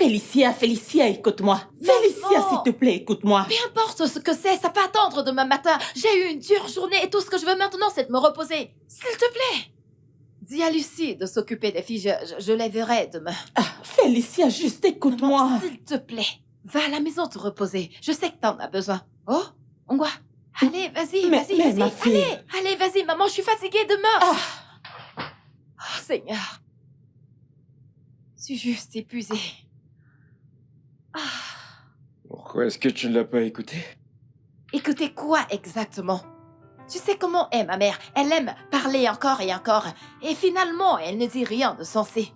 Félicia, Félicia, écoute-moi. Félicia, s'il te plaît, écoute-moi. Peu importe ce que c'est, ça peut attendre demain matin. J'ai eu une dure journée et tout ce que je veux maintenant, c'est de me reposer. S'il te plaît. Dis à Lucie de s'occuper des filles, je les verrai demain. Ah, Félicia, juste écoute-moi. S'il te plaît, va à la maison te reposer. Je sais que t'en as besoin. Oh, Ongwa, allez, vas-y, vas-y. Allez, vas-y, maman, je suis fatiguée demain. Ah. Oh, Seigneur. Je suis juste épuisée. Ah. Pourquoi est-ce que tu ne l'as pas écouté? Écoutez quoi exactement? Tu sais comment est ma mère? Elle aime parler encore et encore. Et finalement, elle ne dit rien de sensé.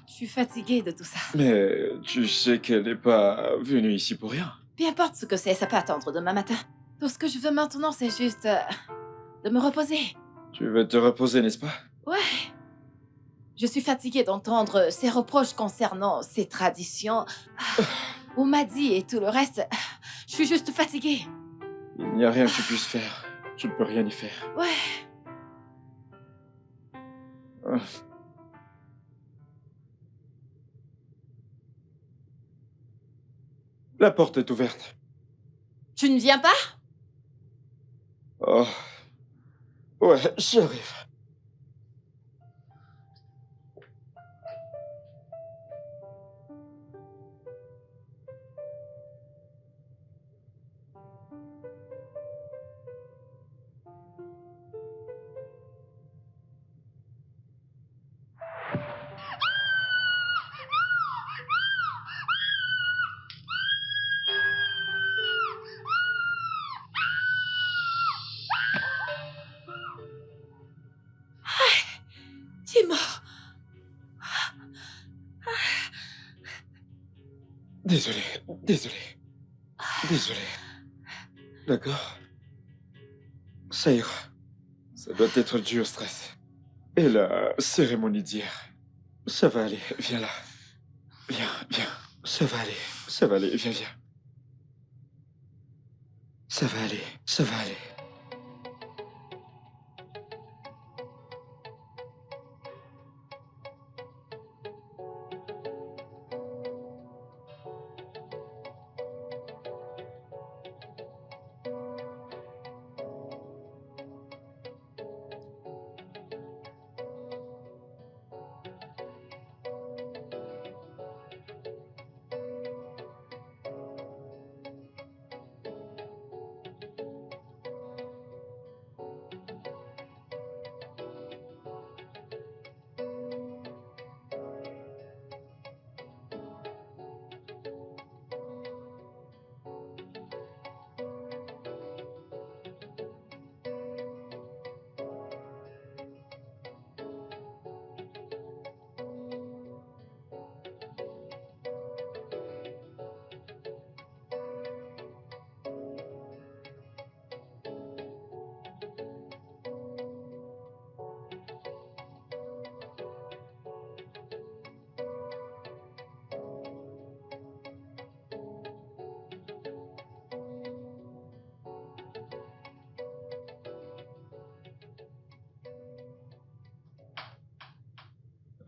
Je suis fatiguée de tout ça. Mais tu sais qu'elle n'est pas venue ici pour rien. Peu importe ce que c'est, ça peut attendre demain matin. Tout ce que je veux maintenant, c'est juste de me reposer. Tu veux te reposer, n'est-ce pas? Ouais. Je suis fatiguée d'entendre ces reproches concernant ces traditions. On m'a dit et tout le reste. Je suis juste fatiguée. Il n'y a rien que tu puisses faire. Tu ne peux rien y faire. Ouais. La porte est ouverte. Tu ne viens pas? Oh. Ouais, j'arrive. C'est mort. Désolé. D'accord? Ça ira. Ça doit être dû au stress. Et la cérémonie d'hier. Ça va aller, viens là. Viens. Ça va aller, viens. Ça va aller.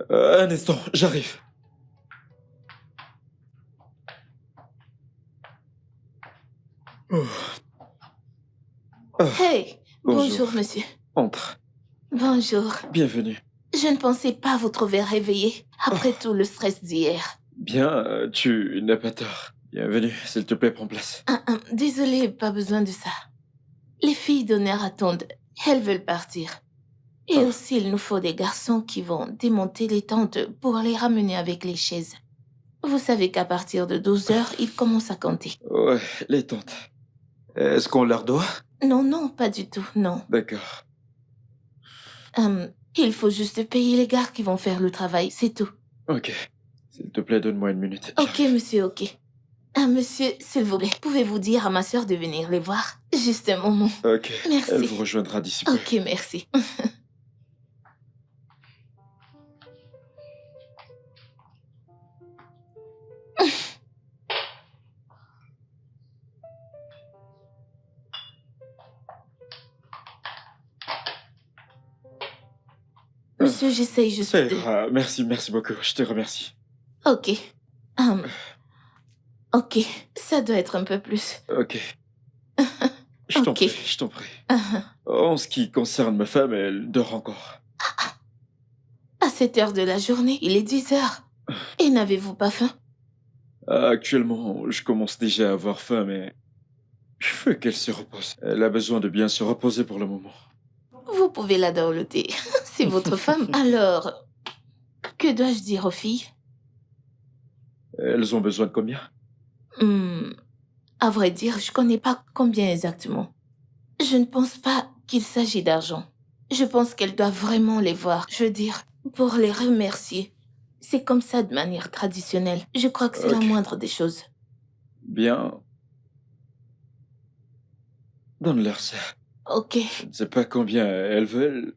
Un instant, j'arrive. Oh. Hey, Bonjour. bonjour monsieur. Entre. Bonjour. Bienvenue. Je ne pensais pas vous trouver réveillé après tout le stress d'hier. Bien, tu n'as pas tort. Bienvenue, s'il te plaît, prends place. Désolée, pas besoin de ça. Les filles d'honneur attendent. Elles veulent partir. Et aussi, il nous faut des garçons qui vont démonter les tentes pour les ramener avec les chaises. Vous savez qu'à partir de 12 heures, ils commencent à compter. Ouais, les tantes. Est-ce qu'on leur doit? Non, pas du tout, non. D'accord. Il faut juste payer les gars qui vont faire le travail, c'est tout. Ok. S'il te plaît, donne-moi une minute. Ok, monsieur, ok. Monsieur, s'il vous plaît, pouvez-vous dire à ma sœur de venir les voir? Juste un moment. Ok. Merci. Elle vous rejoindra d'ici peu. Ok, merci. Monsieur, j'essaye juste Ça de... ira. Merci beaucoup. Je te remercie. Ok. Ok, ça doit être un peu plus. Ok. Je t'en Ok. prie, je t'en prie. En ce qui concerne ma femme, elle dort encore. À cette heure de la journée, il est 10 heures. Et n'avez-vous pas faim? Actuellement, je commence déjà à avoir faim, mais je veux qu'elle se repose. Elle a besoin de bien se reposer pour le moment. Vous pouvez la dorloter. C'est votre femme. Alors, que dois-je dire aux filles? Elles ont besoin de combien? À vrai dire, je connais pas combien exactement. Je ne pense pas qu'il s'agit d'argent. Je pense qu'elle doit vraiment les voir. Je veux dire, pour les remercier. C'est comme ça de manière traditionnelle. Je crois que c'est la Ok. moindre des choses. Bien. Donne-leur ça. Ok, Je ne sais pas combien elles veulent,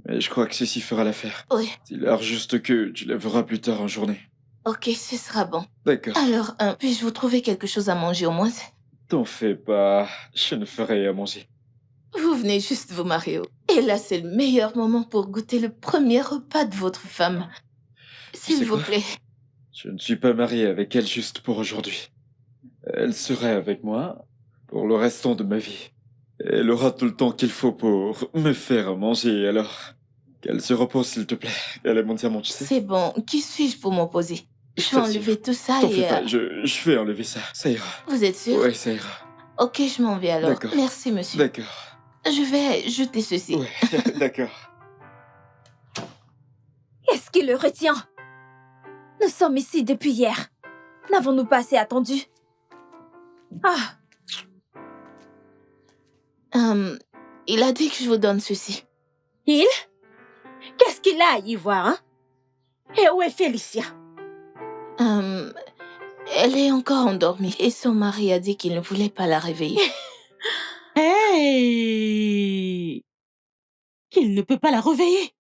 mais je crois que ceci fera l'affaire. oui, Dis-leur juste que tu la verras plus tard en journée. ok, ce sera bon. D'accord. Alors, puis-je vous trouver quelque chose à manger au moins? T'en fais pas. Je ne ferai à manger. Vous venez juste vous marier. Et là, c'est le meilleur moment pour goûter le premier repas de votre femme. S'il sais vous quoi? plaît. Je ne suis pas marié avec elle juste pour aujourd'hui. Elle serait avec moi pour le restant de ma vie. Elle aura tout le temps qu'il faut pour me faire manger, alors qu'elle se repose s'il te plaît. Elle est mon diamant, tu sais. C'est bon. Qui suis-je pour m'opposer? Je vais t'assure. enlever tout ça T'en et... fais pas, je vais enlever ça. Ça ira. Vous êtes sûr? Ouais, ça ira. Ok, je m'en vais alors. D'accord. Merci, monsieur. D'accord. Je vais jeter ceci. Ouais, d'accord. Qu'est-ce qui le retient? Nous sommes ici depuis hier. N'avons-nous pas assez attendu? Ah, Il a dit que je vous donne ceci. Il? Qu'est-ce qu'il a à y voir, hein? Et où est Félicia? Elle est encore endormie et son mari a dit qu'il ne voulait pas la réveiller. Hey! Il ne peut pas la réveiller.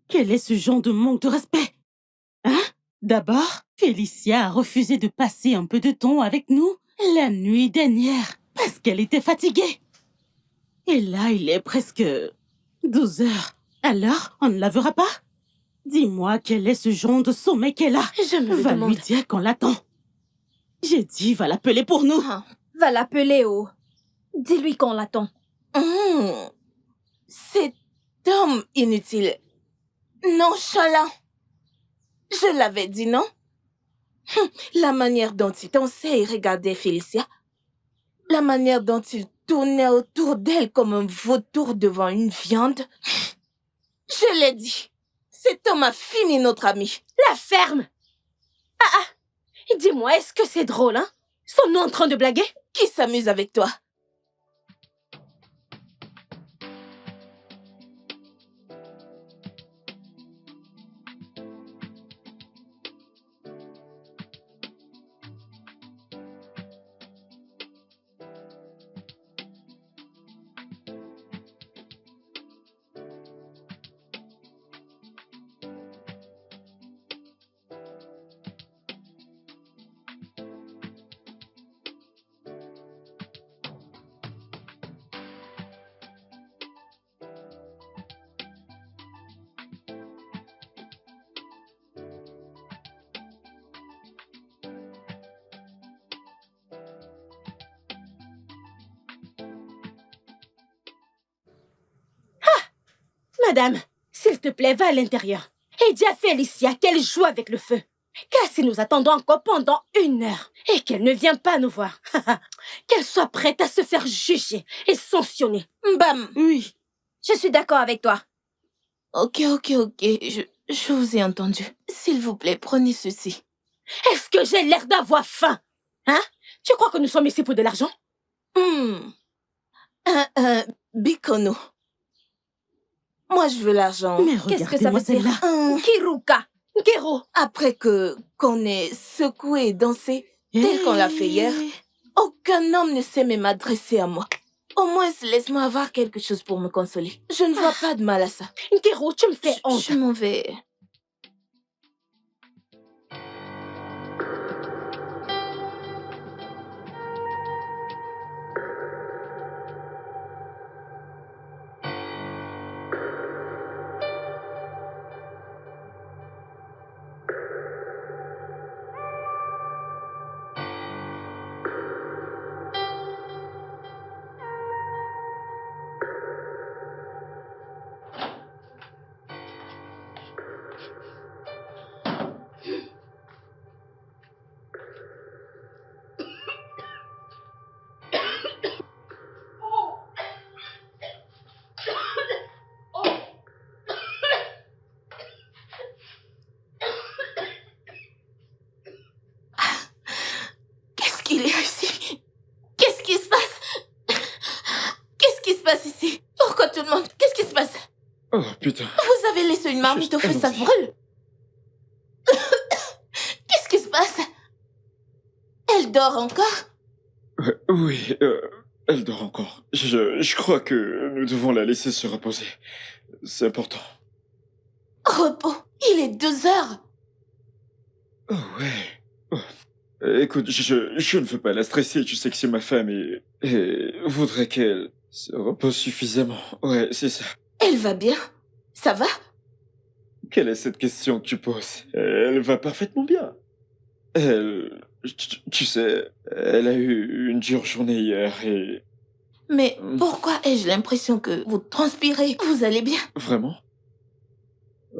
Quel est ce genre de manque de respect? Hein? D'abord, Félicia a refusé de passer un peu de temps avec nous la nuit dernière parce qu'elle était fatiguée. Et là, il est presque 12 heures. Alors, on ne la verra pas? Dis-moi quel est ce genre de sommeil qu'elle a. je me le Va demande. lui dire qu'on l'attend. J'ai dit, va l'appeler pour nous. Va l'appeler, oh. Dis-lui qu'on l'attend. Cet homme inutile, nonchalant. Je l'avais dit, non? La manière dont il dansait et regardait Félicia. La manière dont il tournait autour d'elle comme un vautour devant une viande. Je l'ai dit. Cet homme a fini notre ami. La ferme. Et dis-moi, est-ce que c'est drôle, hein? Sont-nous en train de blaguer? Qui s'amuse avec toi? Madame, s'il te plaît, va à l'intérieur. Et dis à Félicia qu'elle joue avec le feu. Car si nous attendons encore pendant 1 heure et qu'elle ne vient pas nous voir, qu'elle soit prête à se faire juger et sanctionner. Bam! Oui. Je suis d'accord avec toi. Ok. Je vous ai entendu. S'il vous plaît, prenez ceci. Est-ce que j'ai l'air d'avoir faim? Hein? Tu crois que nous sommes ici pour de l'argent? Bikono. Moi, je veux l'argent. Mais Qu'est-ce que ça regardez-moi veut dire? celle-là. Kiruka. Kero. Après qu'on ait secoué et dansé, tel qu'on l'a fait hier, aucun homme ne sait même m'adresser à moi. Au moins, laisse-moi avoir quelque chose pour me consoler. Je ne vois pas de mal à ça. Kero, tu me fais honte. Je m'en vais. Oh, putain. Vous avez laissé une marmite au feu, ça se brûle. Qu'est-ce qui se passe? Elle dort encore? Oui, elle dort encore. Je crois que nous devons la laisser se reposer. C'est important. Repos. Il est 2 heures. Oh, ouais. Oh. Écoute, je ne veux pas la stresser. Tu sais que c'est ma femme et voudrais qu'elle se repose suffisamment. Ouais, c'est ça. Elle va bien? Ça va? Quelle est cette question que tu poses? Elle va parfaitement bien. Tu sais, elle a eu une dure journée hier et... Mais pourquoi ai-je l'impression que vous transpirez? Vous allez bien? Vraiment?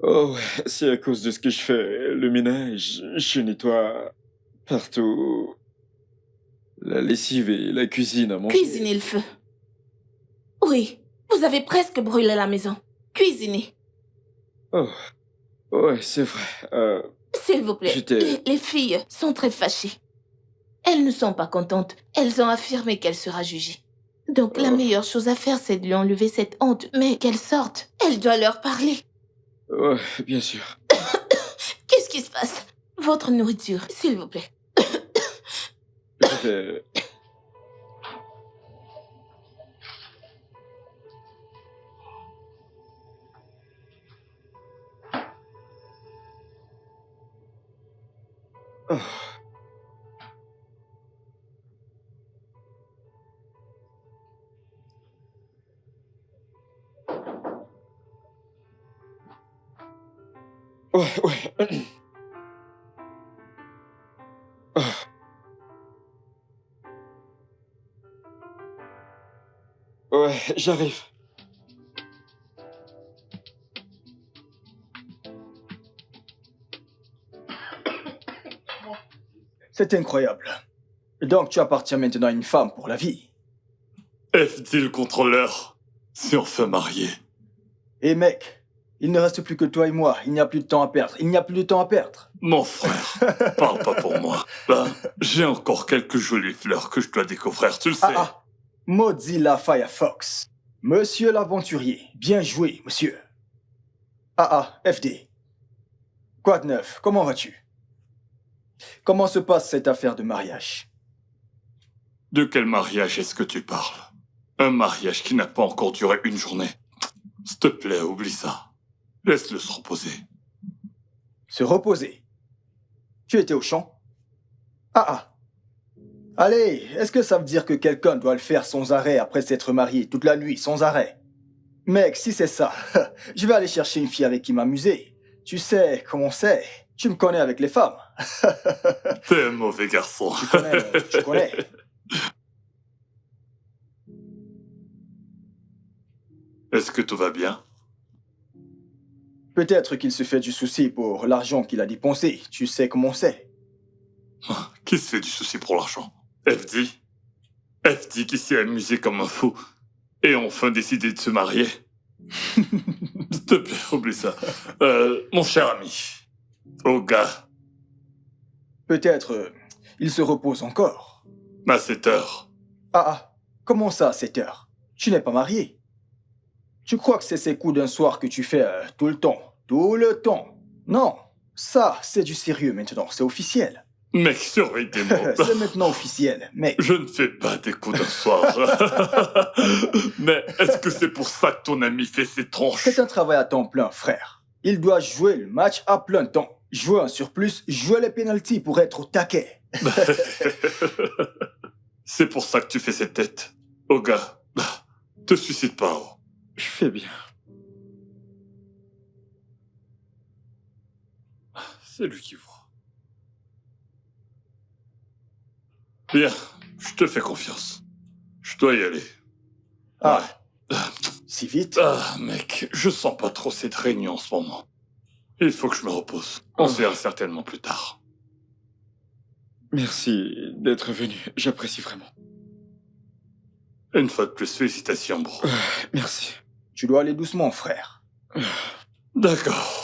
Oh ouais, c'est à cause de ce que je fais. Le ménage, je nettoie partout. La lessive et la cuisine à manger. Cuisinez le feu. Oui, vous avez presque brûlé la maison. Cuisinez. Oh, ouais, c'est vrai. S'il vous plaît, les filles sont très fâchées. Elles ne sont pas contentes. Elles ont affirmé qu'elle sera jugée. Donc la meilleure chose à faire, c'est de lui enlever cette honte. Mais qu'elle sorte. Elle doit leur parler. Ouais, bien sûr. Qu'est-ce qui se passe? Votre nourriture, s'il vous plaît. Je vais... Oh. Ouais, ouais. Oh. Ouais, j'arrive. C'est incroyable. Donc tu appartiens maintenant à une femme pour la vie. FD le contrôleur, c'est enfin marié. Et mec, il ne reste plus que toi et moi. Il n'y a plus de temps à perdre. Il n'y a plus de temps à perdre. Mon frère, parle pas pour moi. Ben, j'ai encore quelques jolies fleurs que je dois découvrir, tu le sais. Mozilla Firefox. Monsieur l'aventurier. Bien joué, monsieur. FD. Quoi de neuf? Comment vas-tu? Comment se passe cette affaire de mariage? De quel mariage est-ce que tu parles? Un mariage qui n'a pas encore duré une journée. S'il te plaît, oublie ça. Laisse-le se reposer. Se reposer? Tu étais au champ? Allez, est-ce que ça veut dire que quelqu'un doit le faire sans arrêt après s'être marié toute la nuit, sans arrêt? Mec, si c'est ça, je vais aller chercher une fille avec qui m'amuser. Tu sais comment c'est. Tu me connais avec les femmes. T'es un mauvais garçon. Tu connais. Est-ce que tout va bien? Peut-être qu'il se fait du souci pour l'argent qu'il a dépensé. Tu sais comment c'est. Qui se fait du souci pour l'argent? FD? FD qui s'est amusé comme un fou et enfin décidé de se marier? S'il te plaît, oublie ça. Mon cher ami, Oga. Peut-être il se repose encore. À 7 heures. Comment ça, 7 heures? Tu n'es pas marié. Tu crois que c'est ces coups d'un soir que tu fais tout le temps? Tout le temps? Non, ça, c'est du sérieux maintenant, c'est officiel. Mec, surveille tes mots. C'est maintenant officiel, mec. Je ne fais pas des coups d'un soir. Mais est-ce que c'est pour ça que ton ami fait ses tronches? C'est un travail à temps plein, frère. Il doit jouer le match à plein temps. Jouer un surplus, jouer les pénaltys pour être au taquet. C'est pour ça que tu fais cette tête. Oga, te suicide pas. Oh. Je fais bien. C'est lui qui voit. Bien, je te fais confiance. Je dois y aller. Si vite? Mec, je sens pas trop cette réunion en ce moment. Il faut que je me repose. On se verra certainement plus tard. Merci d'être venu. J'apprécie vraiment. Une fois de plus, félicitations, bro. Merci. Tu dois aller doucement, frère. D'accord.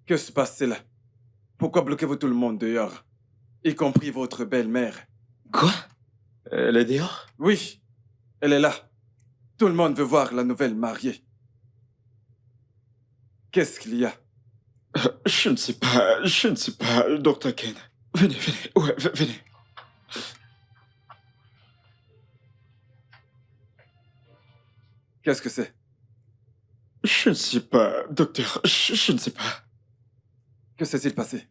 Que se passe-t-il? Pourquoi bloquez-vous tout le monde dehors? Y compris votre belle-mère. Quoi? Elle est dehors? Oui, elle est là. Tout le monde veut voir la nouvelle mariée. Qu'est-ce qu'il y a? Je ne sais pas, Dr. Ken. Venez, ouais, venez. Qu'est-ce que c'est? Je ne sais pas, docteur, je ne sais pas. Que s'est-il passé?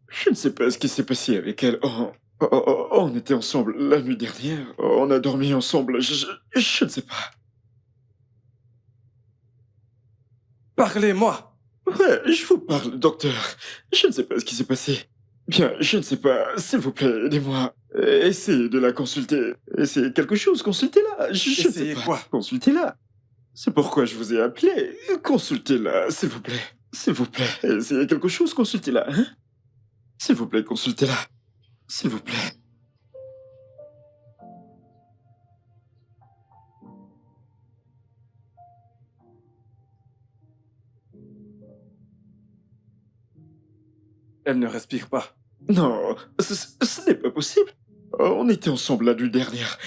Je ne sais pas ce qui s'est passé avec elle. On était ensemble la nuit dernière. On a dormi ensemble. Je ne sais pas. Parlez-moi! Ouais, je vous parle, docteur. Je ne sais pas ce qui s'est passé. Bien, je ne sais pas. S'il vous plaît, aidez-moi. Essayez de la consulter. Essayez quelque chose, consultez-la. Je ne sais Essayez pas. quoi? Consultez-la. C'est pourquoi je vous ai appelé. Consultez-la, s'il vous plaît. S'il vous plaît, essayez quelque chose, consultez-la. Hein? S'il vous plaît, consultez-la. S'il vous plaît. Elle ne respire pas. Non, ce n'est pas possible. On était ensemble la nuit dernière.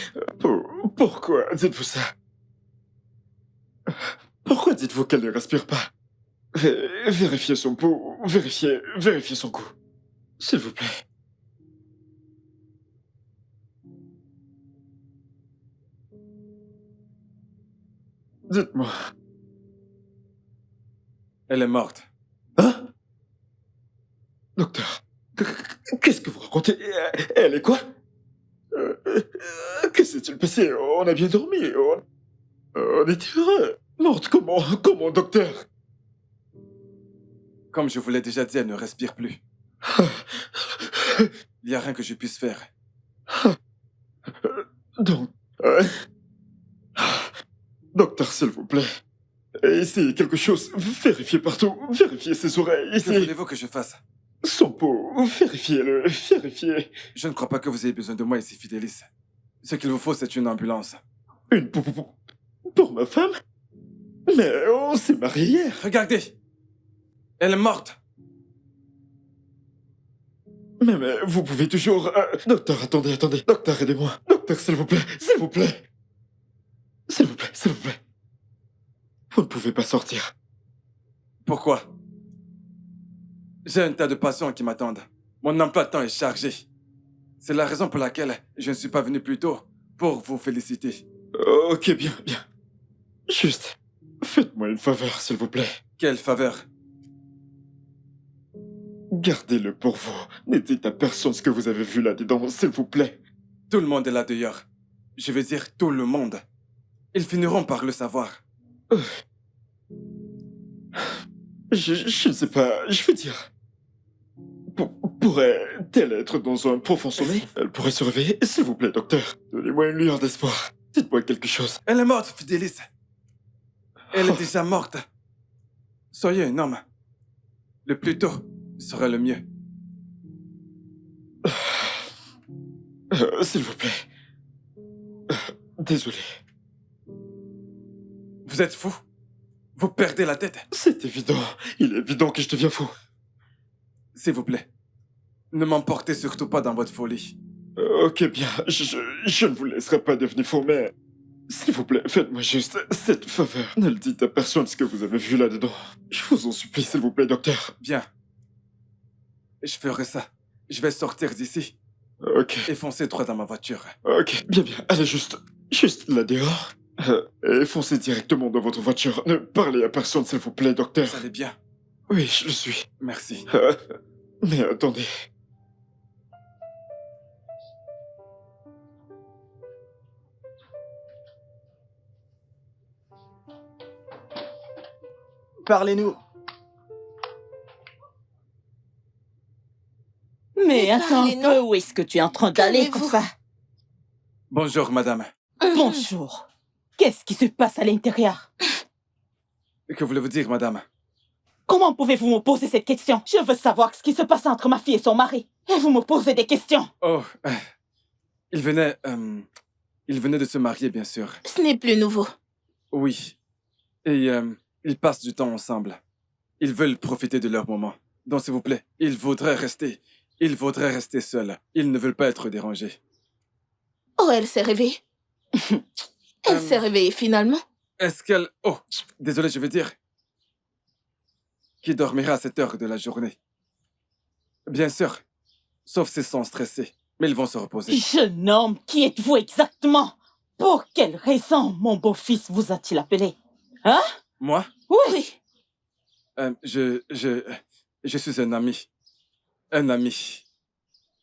Pourquoi dites-vous ça? Pourquoi dites-vous qu'elle ne respire pas? Vérifiez son pouls, vérifiez son cou. S'il vous plaît. Dites-moi. Elle est morte. Hein? Docteur, qu'est-ce que vous racontez? Elle est quoi? Que s'est-il passé? On a bien dormi. On était heureux. Morte comment, docteur? Comme je vous l'ai déjà dit, elle ne respire plus. Il n'y a rien que je puisse faire. Donc... Docteur, s'il vous plaît. Essayez quelque chose. Vérifiez partout. Vérifiez ses oreilles. Que Essayez... voulez-vous que je fasse? Son peau. Vérifiez-le. Vérifiez. Je ne crois pas que vous ayez besoin de moi ici, Fidélis. Ce qu'il vous faut, c'est une ambulance. Une pour ma femme? Mais on s'est mariés hier. Regardez! Elle est morte! Mais vous pouvez toujours... Docteur, attendez. Docteur, aidez-moi. Docteur, s'il vous plaît. S'il vous plaît. S'il vous plaît. Vous ne pouvez pas sortir. Pourquoi? J'ai un tas de patients qui m'attendent. Mon emploi de temps est chargé. C'est la raison pour laquelle je ne suis pas venu plus tôt pour vous féliciter. Ok, bien. Juste, faites-moi une faveur, s'il vous plaît. Quelle faveur? Gardez-le pour vous. Ne dites à personne ce que vous avez vu là-dedans, s'il vous plaît. Tout le monde est là dehors. Je veux dire tout le monde. Ils finiront par le savoir. Je ne sais pas, je veux dire... Pourrait-elle être dans un profond sommeil? Elle pourrait se réveiller, s'il vous plaît, docteur. Donnez-moi une lueur d'espoir. Dites-moi quelque chose. Elle est morte, Fidélis. Elle est déjà morte. Soyez un homme. Le plus tôt sera le mieux. S'il vous plaît. Désolé. Vous êtes fou? Vous perdez la tête? C'est évident. Il est évident que je deviens fou. S'il vous plaît, ne m'emportez surtout pas dans votre folie. Ok, bien. Je ne vous laisserai pas devenir fou, mais... S'il vous plaît, faites-moi juste cette faveur. Ne le dites à personne ce que vous avez vu là-dedans. Je vous en supplie, s'il vous plaît, docteur. Bien. Je ferai ça. Je vais sortir d'ici Ok. et foncer droit dans ma voiture. Ok, bien. Allez, juste là dehors. Et foncez directement dans votre voiture. Ne parlez à personne, s'il vous plaît, docteur. Vous allez bien? Oui, je le suis. Merci. Mais attendez. Parlez-nous. Mais attends un parlez-nous. peu, où est-ce que tu es en train d'aller comme Calmez-vous. ça? Bonjour, madame. Bonjour. Qu'est-ce qui se passe à l'intérieur? Que voulez-vous dire, madame? Comment pouvez-vous me poser cette question? Je veux savoir ce qui se passe entre ma fille et son mari. Et vous me posez des questions. Oh, il venait de se marier, bien sûr. Ce n'est plus nouveau. Oui. Et ils passent du temps ensemble. Ils veulent profiter de leur moment. Donc, s'il vous plaît, ils voudraient rester. Ils voudraient rester seuls. Ils ne veulent pas être dérangés. Oh, elle s'est réveillée. Elle s'est réveillée finalement. Est-ce qu'elle... Oh, désolé, je veux dire... Qui dormira à cette heure de la journée? Bien sûr, sauf s'ils sont stressés. Mais ils vont se reposer. Jeune homme, qui êtes-vous exactement? Pour quelle raison mon beau-fils vous a-t-il appelé? Hein? Moi? Oui. Je suis un ami. Un ami.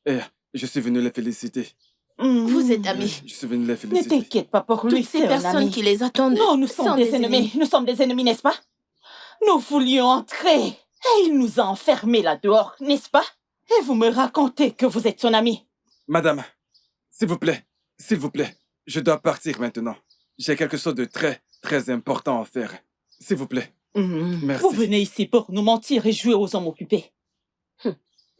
Et je suis venu les féliciter. Vous êtes amis. Je suis venu les Ne féliciter. t'inquiète pas pour lui, Toutes ces c'est un personnes ami. qui les attendent Non, nous sont sommes des ennemis. Nous sommes des ennemis, n'est-ce pas? Nous voulions entrer et il nous a enfermés là dehors, n'est-ce pas? Et vous me racontez que vous êtes son ami. Madame, s'il vous plaît, je dois partir maintenant. J'ai quelque chose de très, très important à faire. S'il vous plaît. Merci. Vous venez ici pour nous mentir et jouer aux hommes occupés.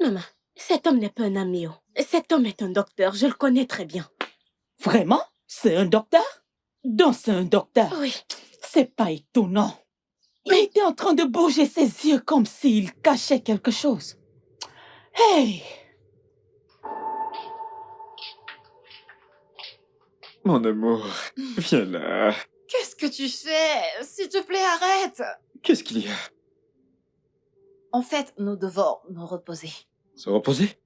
Maman, cet homme n'est pas un ami. Oh. Cet homme est un docteur, je le connais très bien. Vraiment? C'est un docteur? Donc c'est un docteur. Oui. C'est pas étonnant. Mais il était en train de bouger ses yeux comme s'il cachait quelque chose. Hey! Mon amour, viens là. Qu'est-ce que tu fais? S'il te plaît, arrête! Qu'est-ce qu'il y a? En fait, nous devons nous reposer. Se reposer?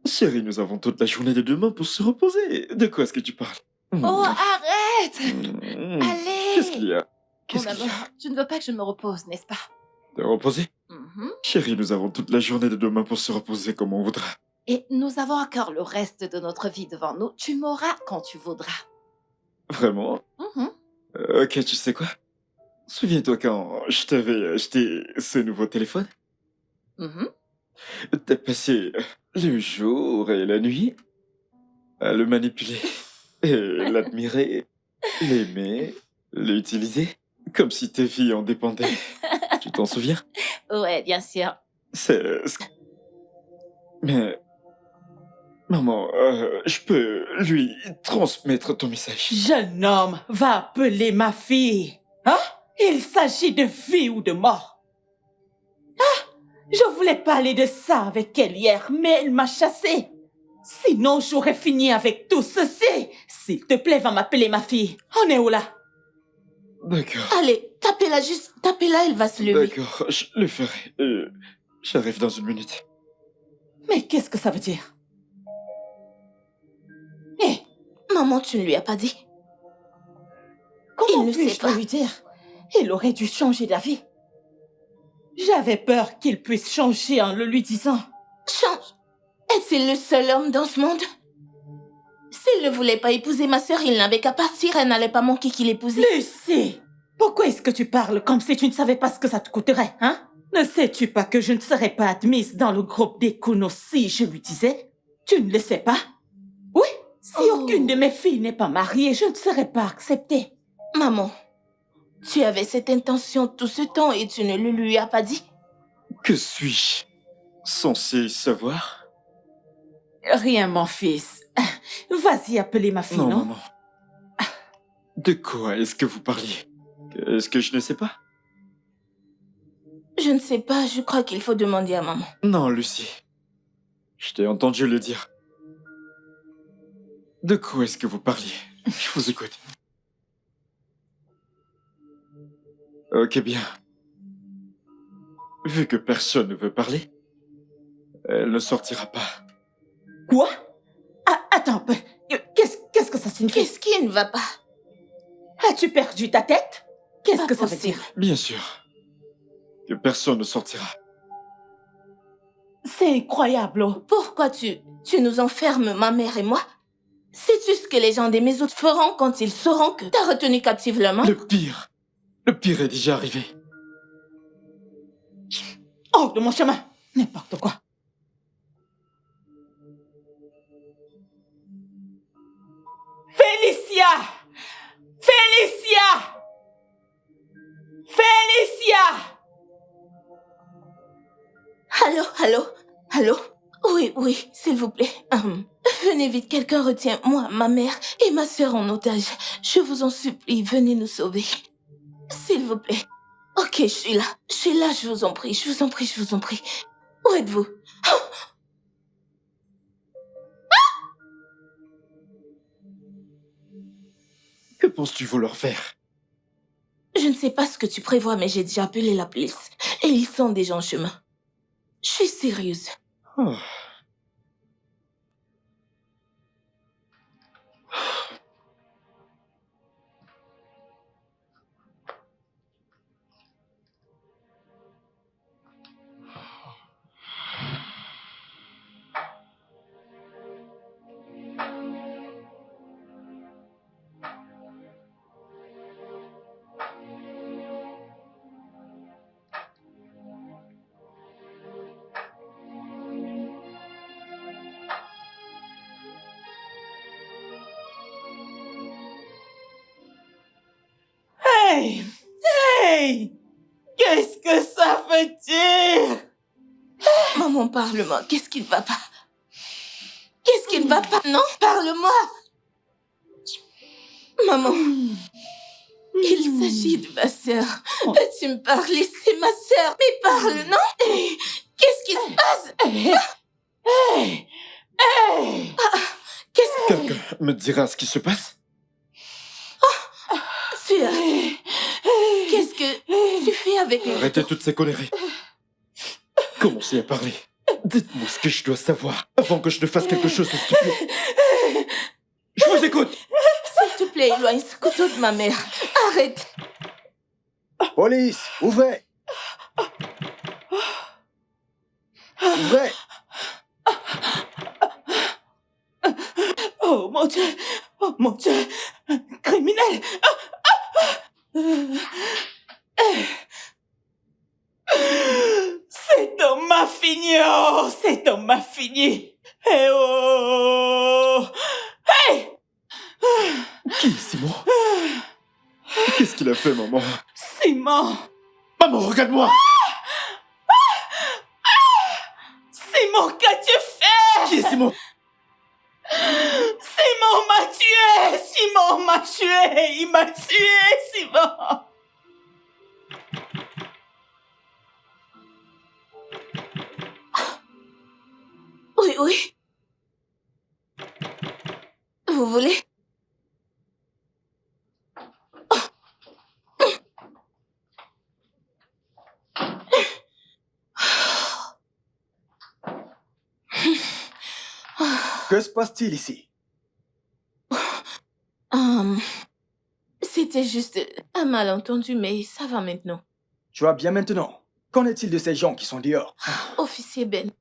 Chérie, nous avons toute la journée de demain pour se reposer. De quoi est-ce que tu parles? Oh, arrête! Mmh. Allez! Qu'est-ce qu'il y a? Mon Qu'est-ce qu'il y a? amour, tu ne veux pas que je me repose, n'est-ce pas? Te reposer? Mhm. Chérie, nous avons toute la journée de demain pour se reposer comme on voudra. Et nous avons encore le reste de notre vie devant nous. Tu m'auras quand tu voudras. Vraiment? Mhm. Ok, tu sais quoi? Souviens-toi quand je t'avais acheté ce nouveau téléphone? Mhm. T'as passé le jour et la nuit à le manipuler et l'admirer, l'aimer, l'utiliser, comme si tes vies en dépendaient. Tu t'en souviens? Ouais, bien sûr. Mais... Maman, je peux lui transmettre ton message. Jeune homme, va appeler ma fille. Hein? Il s'agit de vie ou de mort. Ah! Je voulais parler de ça avec elle hier, mais elle m'a chassé. Sinon, j'aurais fini avec tout ceci. S'il te plaît, va m'appeler ma fille. On est où là? D'accord. Allez, tapez-la juste. Tapez-la, elle va se lever. D'accord, je le ferai. J'arrive dans une minute. Mais qu'est-ce que ça veut dire? Hé, Maman, tu ne lui as pas dit. comment Il ne sait puis-je pas. lui dire? Il aurait dû changer d'avis. J'avais peur qu'il puisse changer en le lui disant. Change. Est-il le seul homme dans ce monde? S'il ne voulait pas épouser ma sœur, il n'avait qu'à partir. Elle n'allait pas manquer qu'il épousait. Lucie, pourquoi est-ce que tu parles comme si tu ne savais pas ce que ça te coûterait, hein? Ne sais-tu pas que je ne serais pas admise dans le groupe des Kuno si je lui disais? Tu ne le sais pas? Oui, si Oh. aucune de mes filles n'est pas mariée, je ne serais pas acceptée. Maman, tu avais cette intention tout ce temps et tu ne le lui as pas dit? Que suis-je censé savoir? Rien, mon fils. Vas-y, appelez ma fille, non? Non, maman. De quoi est-ce que vous parliez? Est-ce que je ne sais pas? Je ne sais pas, je crois qu'il faut demander à maman. Non, Lucie. Je t'ai entendu le dire. De quoi est-ce que vous parliez? Je vous écoute. Ok, bien. Vu que personne ne veut parler, elle ne sortira pas. Quoi? Ah, attends un peu. Qu'est-ce que ça signifie? Qu'est-ce qui ne va pas? As-tu perdu ta tête? Qu'est-ce Pas que ça veut possible. dire? Bien sûr. Que personne ne sortira. C'est incroyable, oh. Pourquoi tu nous enfermes, ma mère et moi? Sais-tu ce que les gens des maisons feront quand ils sauront que t'as retenu captive leur main? Le pire est déjà arrivé. Hors de mon chemin. N'importe quoi. Félicia! Félicia! Félicia! Allô? Oui, s'il vous plaît. Venez vite, quelqu'un retient moi, ma mère et ma sœur en otage. Je vous en supplie, venez nous sauver. S'il vous plaît. Ok, je suis là. Je suis là, je vous en prie, je vous en prie, je vous en prie. Où êtes-vous? Que penses-tu vouloir faire? Je ne sais pas ce que tu prévois, mais j'ai déjà appelé la police. Et ils sont déjà en chemin. Je suis sérieuse. Oh. Hey! Hey! Qu'est-ce que ça veut dire? Maman, parle-moi. Qu'est-ce qui ne va pas? Qu'est-ce qui ne va pas? Non, parle-moi. Maman, il s'agit de ma sœur. Peux-tu me parler? C'est ma sœur. Mais parle, non? Hey, qu'est-ce qui se passe? Hey! Hey! Qu'est-ce que Quelqu'un me dira ce qui se passe? tu as? Qu'est-ce que tu fais avec lui? Arrêtez toutes ces conneries. Commencez à parler. Dites-moi ce que je dois savoir avant que je ne fasse quelque chose de stupide. Je vous écoute. S'il te plaît, éloigne ce couteau de ma mère. Arrête. Police, ouvrez! Ouvrez! Oh mon Dieu! Oh mon Dieu! Un criminel! Cet homme m'a fini! Oh! Cet homme m'a fini! Eh oh! Hey! Qui est Simon? Qu'est-ce qu'il a fait, maman? Simon! Maman, regarde-moi! Simon, qu'as-tu fait? Qui est Simon? Simon m'a tué! Simon m'a tué! Il m'a tué, Simon! Oui, oui. Vous voulez? Que se passe-t-il ici? C'était juste un malentendu, mais ça va maintenant. Tu vas bien maintenant? Qu'en est-il de ces gens qui sont dehors? Officier Ben,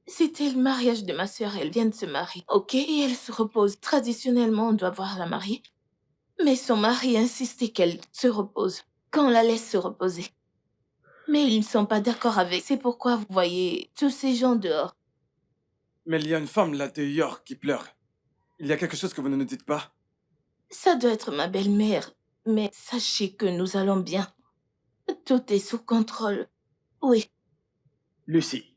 c'était le mariage de ma sœur. Elle vient de se marier, ok? Et elle se repose. Traditionnellement, on doit voir la mariée. Mais son mari insistait qu'elle se repose, qu'on la laisse se reposer. Mais ils ne sont pas d'accord avec. C'est pourquoi vous voyez tous ces gens dehors. Mais il y a une femme là dehors qui pleure. Il y a quelque chose que vous ne nous dites pas. Ça doit être ma belle-mère. Mais sachez que nous allons bien. Tout est sous contrôle. Oui, Lucie,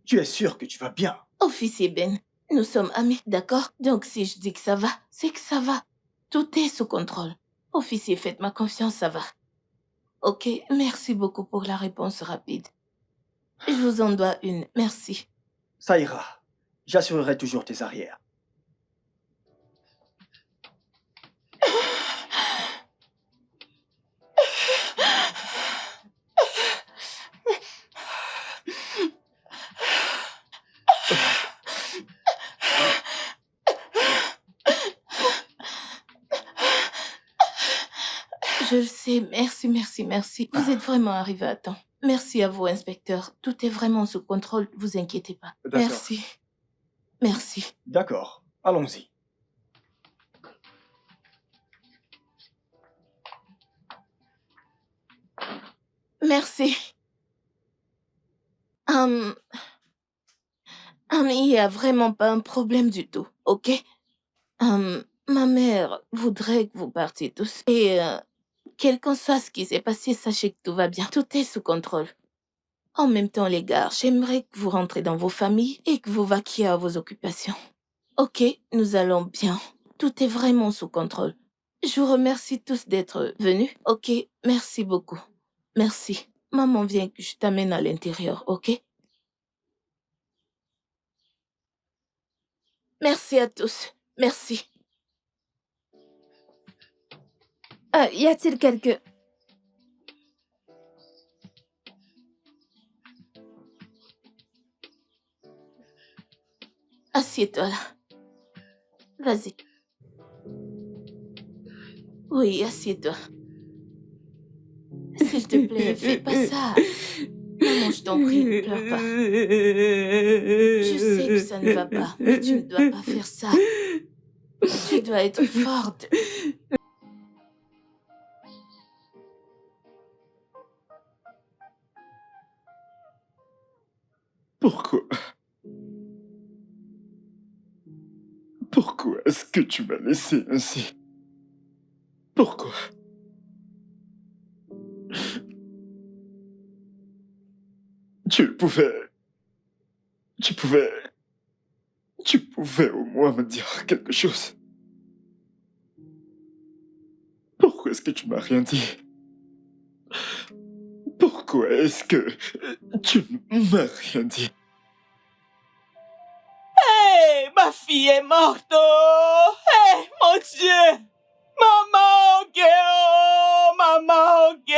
tu es sûre que tu vas bien? officier Ben, nous sommes amis, d'accord? Donc si je dis que ça va, c'est que ça va. Tout est sous contrôle. Officier, faites-moi confiance, ça va. Ok, merci beaucoup pour la réponse rapide. Je vous en dois une, merci. Ça ira. J'assurerai toujours tes arrières. Je le sais, merci, merci, merci. Vous êtes vraiment arrivé à temps. Merci à vous, inspecteur. Tout est vraiment sous contrôle, vous inquiétez pas. D'accord. Merci. Merci. D'accord, allons-y. Merci. Il n'y a vraiment pas un problème du tout, ok? Ma mère voudrait que vous partiez tous. Et quel qu'en soit ce qui s'est passé, sachez que tout va bien. Tout est sous contrôle. En même temps, les gars, j'aimerais que vous rentrez dans vos familles et que vous vaquiez à vos occupations. Ok, nous allons bien. Tout est vraiment sous contrôle. Je vous remercie tous d'être venus. Ok, merci beaucoup. Merci. Maman vient que je t'amène à l'intérieur, ok? Merci à tous. Merci. Y a-t-il quelque... Assieds-toi là. Vas-y. Oui, assieds-toi. S'il te plaît, fais pas ça. Maman, je t'en prie, ne pleure pas. Je sais que ça ne va pas, mais tu ne dois pas faire ça. Tu dois être forte. Pourquoi? Pourquoi est-ce que tu m'as laissé ainsi? Pourquoi? Tu pouvais au moins me dire quelque chose. Pourquoi est-ce que tu m'as rien dit? Pourquoi est-ce que tu ne m'as rien dit? Hé, ma fille est morte. Oh, hé, mon Dieu. Maman, ok, oh, maman, ok.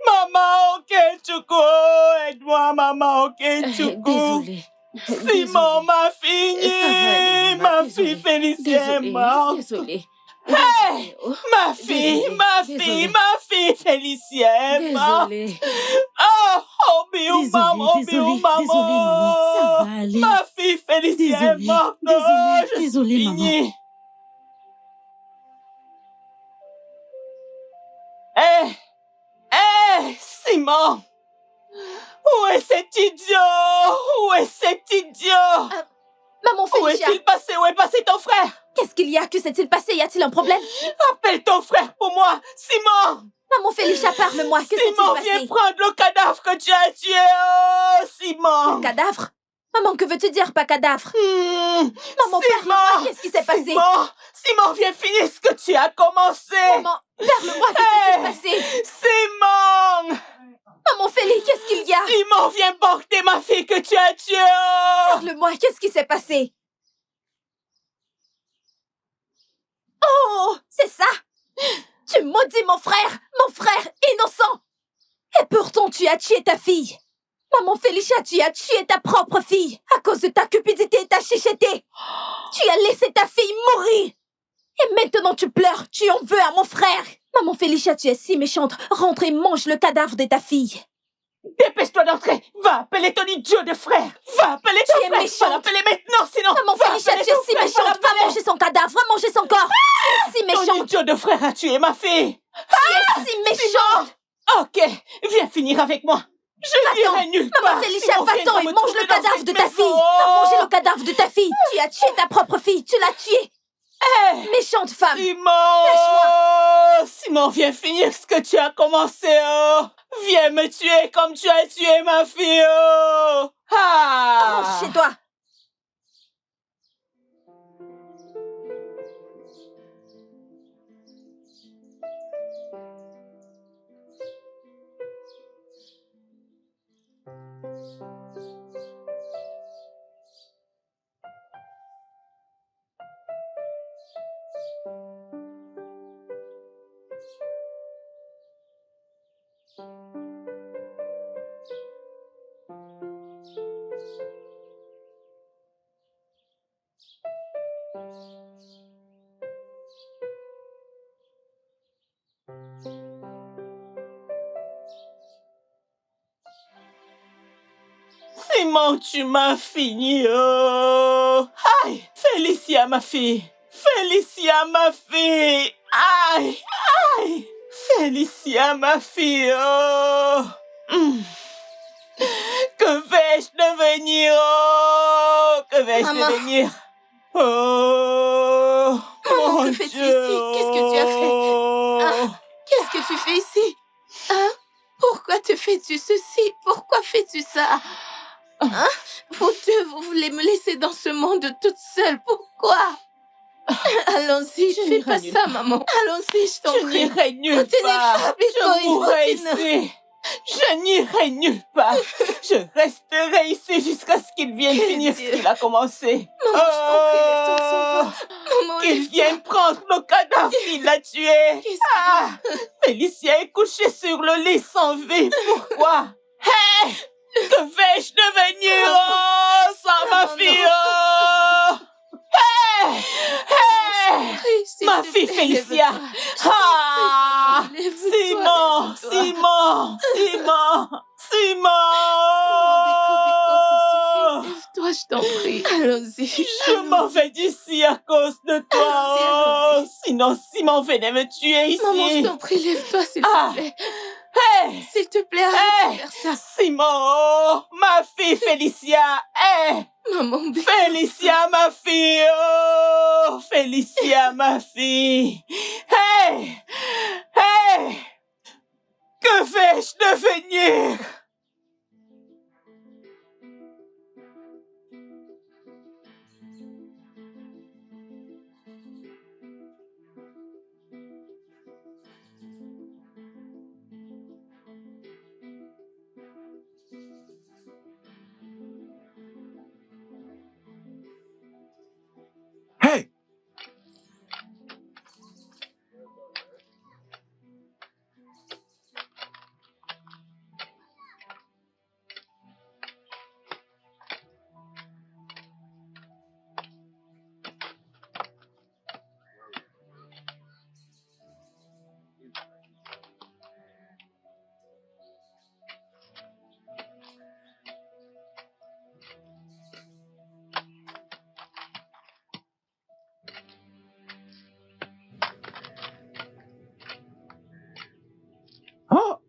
Maman, ok, Chuko, aide-moi, maman, ok, Chuko. Désolée. Simon, ma fille, Ça va aller, ma maman, fille désolée. Félicia est morte. Désolée. Hey, ma fille, Désolée, ma désolée. fille, ma fille Félicia est morte. Désolée. Oh, Obiou, maman, Obiou, maman. Désolée, maman. Ça va aller. Ma fille Félicia est Désolée, morte. désolée, Je suis désolée, maman. finie. Hé, Simon. Où est cet idiot? Où est cet idiot? Maman Où Félicia, est-il passé? Où est passé ton frère? qu'est-ce qu'il y a? Que s'est-il passé? Y a-t-il un problème? Appelle ton frère pour moi, Simon. Maman Félicia, parle-moi. Que s'est-il Simon, viens passé? prendre le cadavre que tu as tué. Oh, Simon. Cadavre? Maman, que veux-tu dire, pas cadavre? Maman, Simon. parle-moi. Qu'est-ce qui s'est passé? Simon, viens finir ce que tu as commencé. Maman, parle-moi. Que s'est-il passé? Simon. Maman Félie, qu'est-ce qu'il y a? Simon, viens porter ma fille que tu as tuée. Oh. Parle-moi. Qu'est-ce qui s'est passé? Oh, c'est ça? Tu maudis mon frère innocent. Et pourtant, tu as tué ta fille. Maman Félicia, tu as tué ta propre fille à cause de ta cupidité et ta chicheté. Tu as laissé ta fille mourir. Et maintenant, tu pleures, tu en veux à mon frère. Maman Félicia, tu es si méchante. Rentre et mange le cadavre de ta fille. Dépêche-toi d'entrer. Va appeler ton idiot de frère. Va appeler ton Tu es frère. méchante. Va l'appeler maintenant, sinon. Maman va Félicia, appeler tu es ton si frère, méchante. Va l'appeler. manger son cadavre, va manger son corps. Tu es si Ton méchante. idiot de frère a tué ma fille. Tu es si méchante. Ok, viens finir avec moi. Je n'irai nulle part. Maman Félicia, Simon va-t'en viendra et me mange trouver le dans cadavre cette de ta maison. fille. Va manger le cadavre de ta fille. Tu as tué ta propre fille. Tu l'as tuée. Méchante femme. Simon, viens finir ce que tu as commencé. Oh. Viens me tuer comme tu as tué ma fille. Oh. Ah. Rentre chez toi. Simon, tu m'as fini. Oh. Aïe, Félicia, ma fille. Félicia, ma fille. Aïe, aïe. Félicia, ma fille. Oh. Que vais-je devenir? Oh. Que vais-je Maman. devenir? Oh. Maman, Mon que fais-tu Dieu. ici? Qu'est-ce que tu as fait? Oh. Qu'est-ce que tu fais ici? Hein? Pourquoi te fais-tu ceci? Pourquoi fais-tu ça? Hein? Vous deux, vous voulez me laisser dans ce monde toute seule. Pourquoi? Allons-y, Je fais n'irai pas nulle ça, part. maman. Allons-y, je t'en Je prie. n'irai nulle Retenez part. Fab et Je mourrai Corinne. ici. Je n'irai nulle part. Je resterai ici jusqu'à ce qu'il vienne finir ce qu'il a commencé. Maman, je t'en prie, lève-toi, on s'en va. Maman, Qu'il lève-toi. vienne prendre le cadavre qu'il l'a tué. Qu'est-ce Félicia est couchée sur le lit sans vie. Pourquoi? Hé! Que vais-je devenir sans ma fille? Ma fille Félicia! Ah! Simon! Simon! Simon! Simon! Lève-toi, je t'en prie. Allons-y. Je m'en vais d'ici à cause de toi. Allons-y. Sinon, Simon venait me tuer ici. Maman, je t'en prie, lève-toi, s'il Ah. te plaît. Hey! S'il te plaît, arrête de faire ça. Simon! Ma fille Félicia! Hey! Maman, Félicia, ma fille! Oh! Félicia, ma fille! Hey! Hey! Que vais-je devenir? Hey! Oh!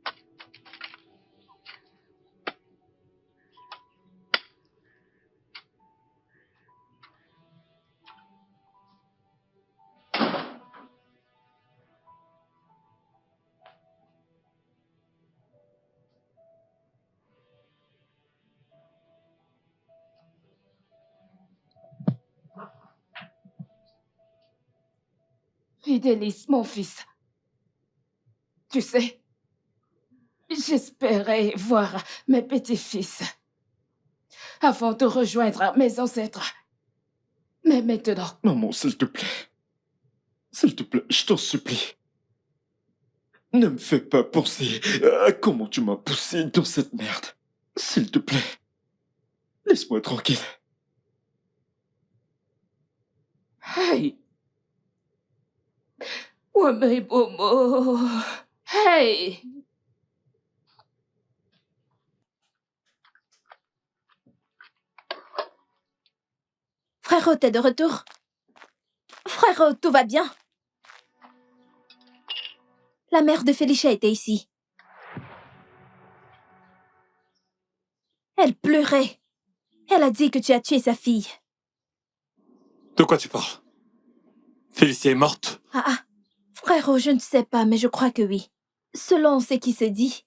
Fidélis, mon fils. Tu sais, j'espérais voir mes petits-fils avant de rejoindre mes ancêtres. Mais maintenant, Maman, s'il te plaît. S'il te plaît, je t'en supplie. Ne me fais pas penser à comment tu m'as poussé dans cette merde. S'il te plaît. Laisse-moi tranquille. hey! Wame Bomo! Hey! Frérot, t'es de retour? Frérot, tout va bien? La mère de Félicia était ici. Elle pleurait. Elle a dit que tu as tué sa fille. De quoi tu parles? Félicia est morte? Frérot, je ne sais pas, mais je crois que oui. Selon ce qui se dit,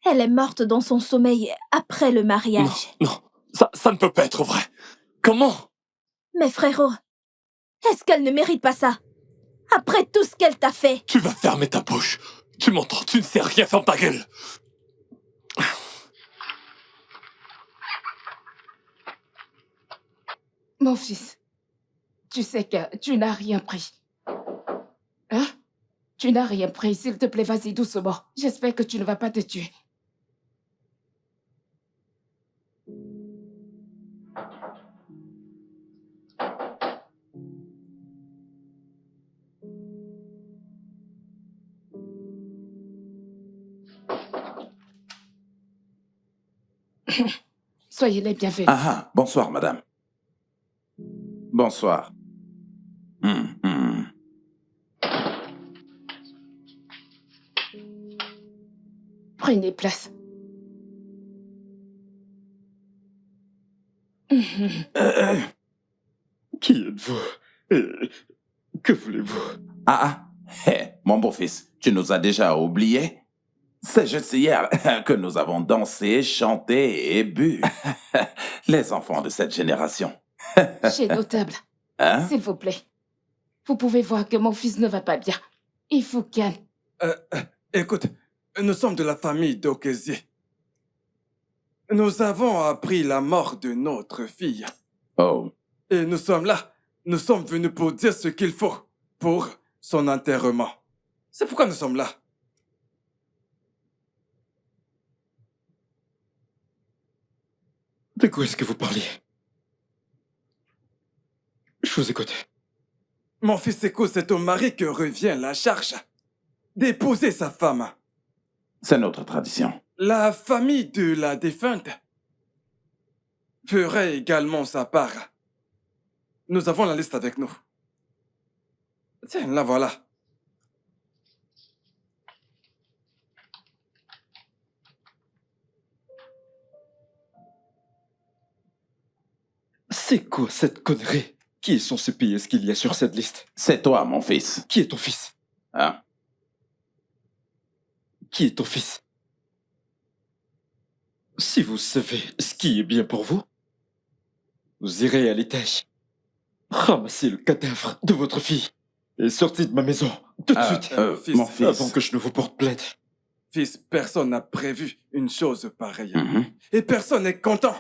elle est morte dans son sommeil après le mariage. Non, ça ne peut pas être vrai. Comment? Mais frérot, est-ce qu'elle ne mérite pas ça? Après tout ce qu'elle t'a fait. Tu vas fermer ta bouche. Tu m'entends, tu ne sais rien, ferme ta gueule. Mon fils, tu sais que tu n'as rien pris. Hein? Tu n'as rien pris, s'il te plaît, vas-y doucement. J'espère que tu ne vas pas te tuer. Soyez les bienvenus. Ah, bonsoir, madame. Bonsoir. Prenez place. Qui êtes-vous? Et que voulez-vous? Mon beau-fils, tu nous as déjà oubliés? C'est juste hier que nous avons dansé, chanté et bu. Les enfants de cette génération. Chez notable, Hein? s'il vous plaît. Vous pouvez voir que mon fils ne va pas bien. Il faut calme. Écoute, nous sommes de la famille d'Okezie. Nous avons appris la mort de notre fille. Oh, Et nous sommes là. Nous sommes venus pour dire ce qu'il faut pour son enterrement. C'est pourquoi nous sommes là. De quoi est-ce que vous parlez? Je vous écoute. Mon fils Seko, c'est au mari que revient la charge d'épouser sa femme. c'est notre tradition. La famille de la défunte ferait également sa part. Nous avons la liste avec nous. Tiens, la voilà. C'est quoi cette connerie? Qui est censé payer ce qu'il y a sur cette liste? C'est toi, mon fils. Qui est ton fils? Hein? Qui est ton fils? Si vous savez ce qui est bien pour vous, vous irez à l'étage, ramassez le cadavre de votre fille et sortez de ma maison tout de suite fils, mon fils. avant que je ne vous porte plainte. Fils, personne n'a prévu une chose pareille. Mhm. Et personne n'est content.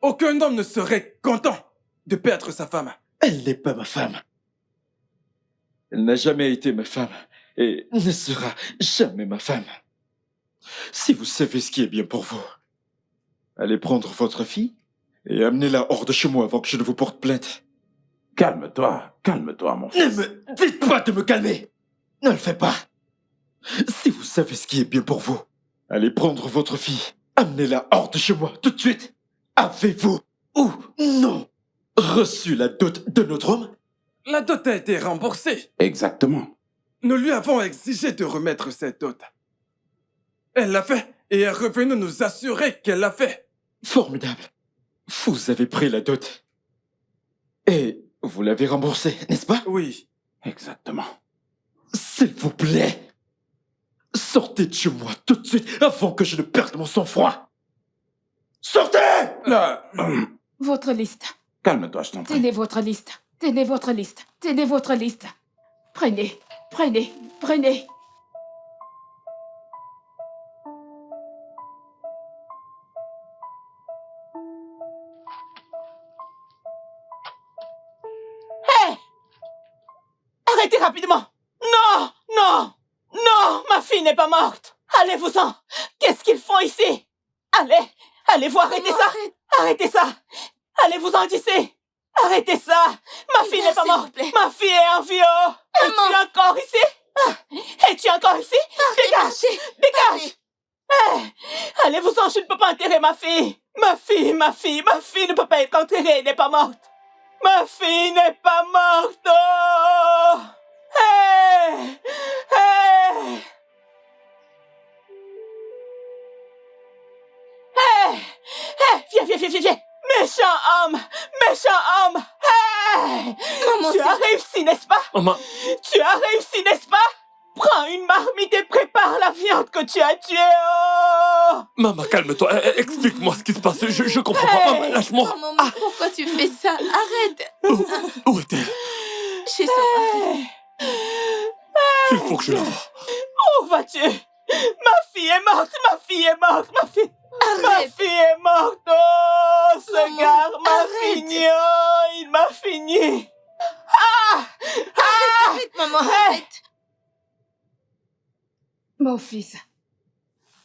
Aucun homme ne serait content de perdre sa femme. Elle n'est pas ma femme. Elle n'a jamais été ma femme et ne sera jamais ma femme. Si vous savez ce qui est bien pour vous, allez prendre votre fille et amenez-la hors de chez moi avant que je ne vous porte plainte. Calme-toi, mon Ne fils. me dites pas de me calmer. Ne le faites pas. Si vous savez ce qui est bien pour vous, allez prendre votre fille, amenez-la hors de chez moi tout de suite. Avez-vous ou non reçu la dot de notre homme? La dot a été remboursée. Exactement. Nous lui avons exigé de remettre cette dot. Elle l'a fait et est revenue nous assurer qu'elle l'a fait. Formidable. Vous avez pris la dot. Et vous l'avez remboursée, n'est-ce pas? Oui. Exactement. S'il vous plaît, sortez de chez moi tout de suite avant que je ne perde mon sang-froid. Sortez! Votre liste. Calme-toi, je t'en prie. Tenez votre liste. Tenez votre liste. Tenez votre liste. Prenez. Prenez. Prenez. Arrêtez rapidement! Non! Non! Non! Ma fille n'est pas morte! Allez-vous-en! Qu'est-ce qu'ils font ici? Allez-vous arrêter ça! Arrêtez ça! Allez-vous-en d'ici! Arrêtez ça! Ma fille n'est pas s'il vous morte! plaît. Ma fille est en vie! Oh! Es-tu encore ici? Es-tu encore ici? Dégage! Dégage! Allez-vous-en, je ne peux pas enterrer ma fille! Ma fille ne peut pas être enterrée, elle n'est pas morte! Ma fille n'est pas morte! Oh! Hey! Hey! Hey! Hey! Viens! Méchant homme! Hey! Maman, Tu as réussi, n'est-ce pas? Maman, Tu as réussi, n'est-ce pas? Prends une marmite et prépare la viande que tu as tuée! Oh! maman, calme-toi. Explique-moi ce qui se passe. Je comprends pas. Maman, lâche-moi. maman, pourquoi tu fais ça? Arrête. Où est-elle? Chez son mari. Il faut que je la voie. Où vas-tu? Ma fille est morte! Ma fille est morte! Ma fille est morte! Oh, ce Maman, gars m'a arrête. fini! Oh, il m'a fini! Arrête, maman, arrête. Mon fils,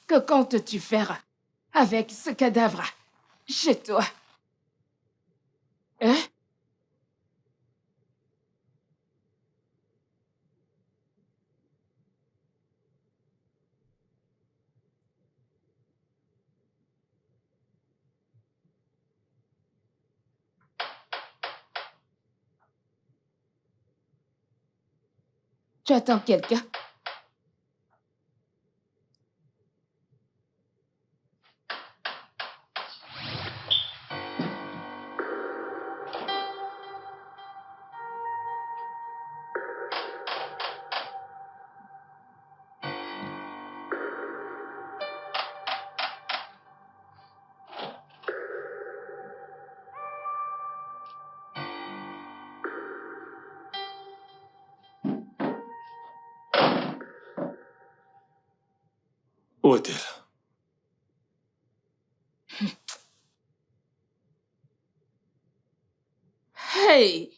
que comptes-tu faire avec ce cadavre chez toi? Hein? Tu attends quelqu'un? Où est-elle? Hey!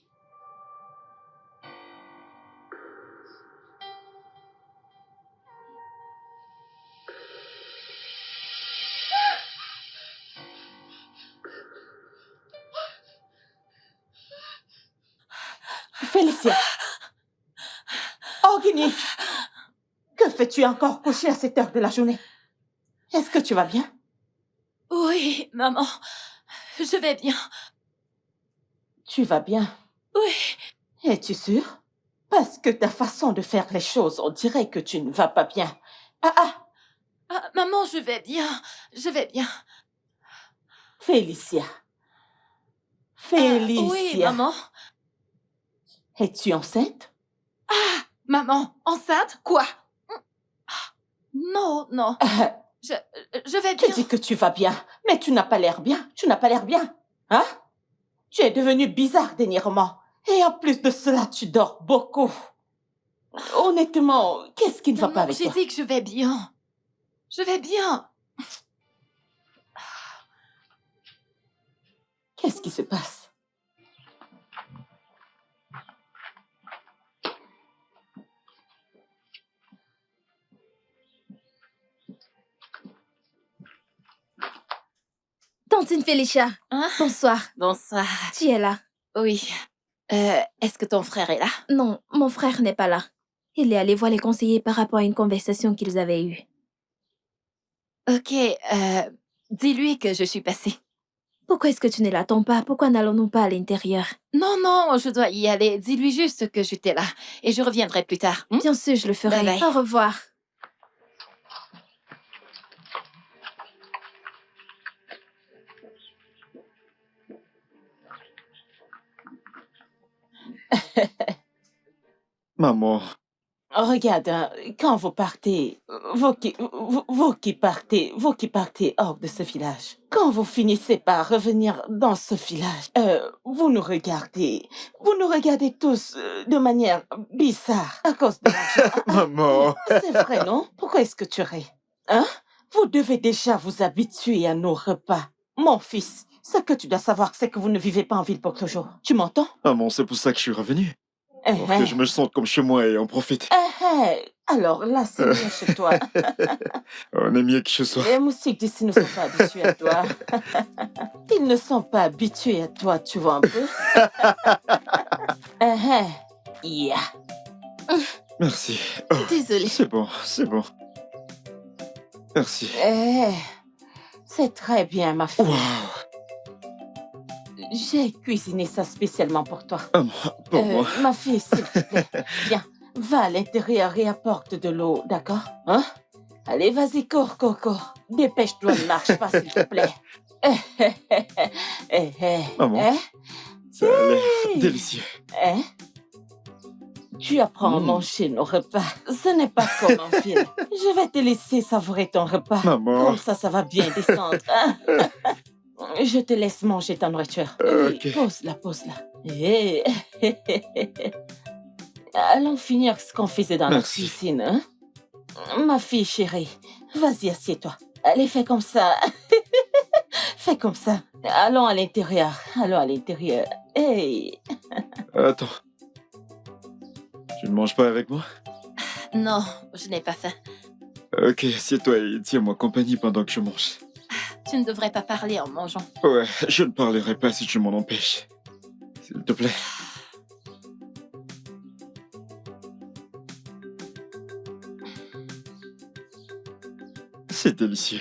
Félicia. Orgini. Que fais-tu encore couché à cette heure de la journée? Est-ce que tu vas bien? Oui, maman. Je vais bien. Tu vas bien? Oui. Es-tu sûre? Parce que ta façon de faire les choses, on dirait que tu ne vas pas bien. Ah, maman, je vais bien. Je vais bien. Félicia. Félicia. Oui, maman. Es-tu enceinte? Maman, enceinte? Quoi? Non, non. Je vais Tu bien. dis que tu vas bien, mais tu n'as pas l'air bien. Tu n'as pas l'air bien. Hein? Tu es devenu bizarre dernièrement. Et en plus de cela, tu dors beaucoup. Honnêtement, qu'est-ce qui ne va pas avec J'ai toi? dit que je vais bien. Je vais bien. Qu'est-ce qui se passe? Tantine Félicia. Hein? Bonsoir. Bonsoir. Tu es là? Oui. Est-ce que ton frère est là? Non, mon frère n'est pas là. Il est allé voir les conseillers par rapport à une conversation qu'ils avaient eue. Ok, dis-lui que je suis passée. Pourquoi est-ce que tu ne l'attends pas? Pourquoi n'allons-nous pas à l'intérieur? Non, non, je dois y aller. Dis-lui juste que j'étais là et je reviendrai plus tard. Bien sûr, je le ferai. Bye bye. Au revoir. Maman, Regarde, hein, quand vous partez, vous qui partez hors de ce village, quand vous finissez par revenir dans ce village, vous nous regardez tous de manière bizarre à cause de l'argent. maman. C'est vrai, non? Pourquoi est-ce que tu ris? Hein? Vous devez déjà vous habituer à nos repas. Mon fils, ce que tu dois savoir, c'est que vous ne vivez pas en ville pour toujours. Tu m'entends? Maman, c'est pour ça que je suis revenu. Pour Eh, que je me sente comme chez moi et en profite. Alors là, c'est mieux chez toi. On est mieux que chez soi. Les moustiques d'ici ne sont pas habitués à toi. Ils ne sont pas habitués à toi, tu vois un peu. Yeah. Merci. Oh, Désolée. c'est bon, c'est bon. Merci. C'est très bien, ma fille. Waouh. J'ai cuisiné ça spécialement pour toi. Pour moi. Ma fille, s'il te plaît, viens, va à l'intérieur et apporte de l'eau, d'accord? Hein? Allez, vas-y, cours. Dépêche-toi, ne marche pas, s'il te plaît. Maman. Ça a l'air délicieux. Tu apprends à manger nos repas. Ce n'est pas comme en ville. Je vais te laisser savourer ton repas. Maman. Comme ça va bien descendre. Hein? Je te laisse manger ta nourriture. Ok. Oui, pose-la. Allons finir ce qu'on faisait dans la Merci. cuisine. Hein? Ma fille chérie, vas-y, assieds-toi. Allez, fais comme ça. Fais comme ça. Allons à l'intérieur. Hey. Attends. Tu ne manges pas avec moi? Non, je n'ai pas faim. Ok, assieds-toi et tiens-moi compagnie pendant que je mange. Tu ne devrais pas parler en mangeant. Ouais, je ne parlerai pas si tu m'en empêches. S'il te plaît. C'est délicieux.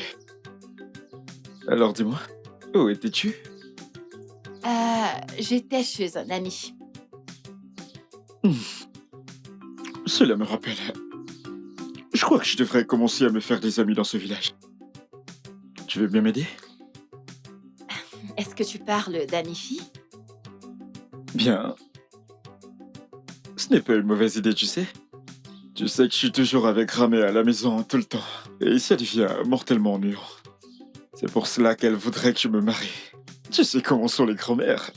Alors dis-moi, où étais-tu? J'étais chez un ami. Cela me rappelle. Je crois que je devrais commencer à me faire des amis dans ce village. Tu veux bien m'aider? Est-ce que tu parles d'Anifi? Bien. Ce n'est pas une mauvaise idée, tu sais. Tu sais que je suis toujours avec Ramé à la maison tout le temps. Et ça devient mortellement ennuyant. C'est pour cela qu'elle voudrait que je me marie. Tu sais comment sont les grand-mères.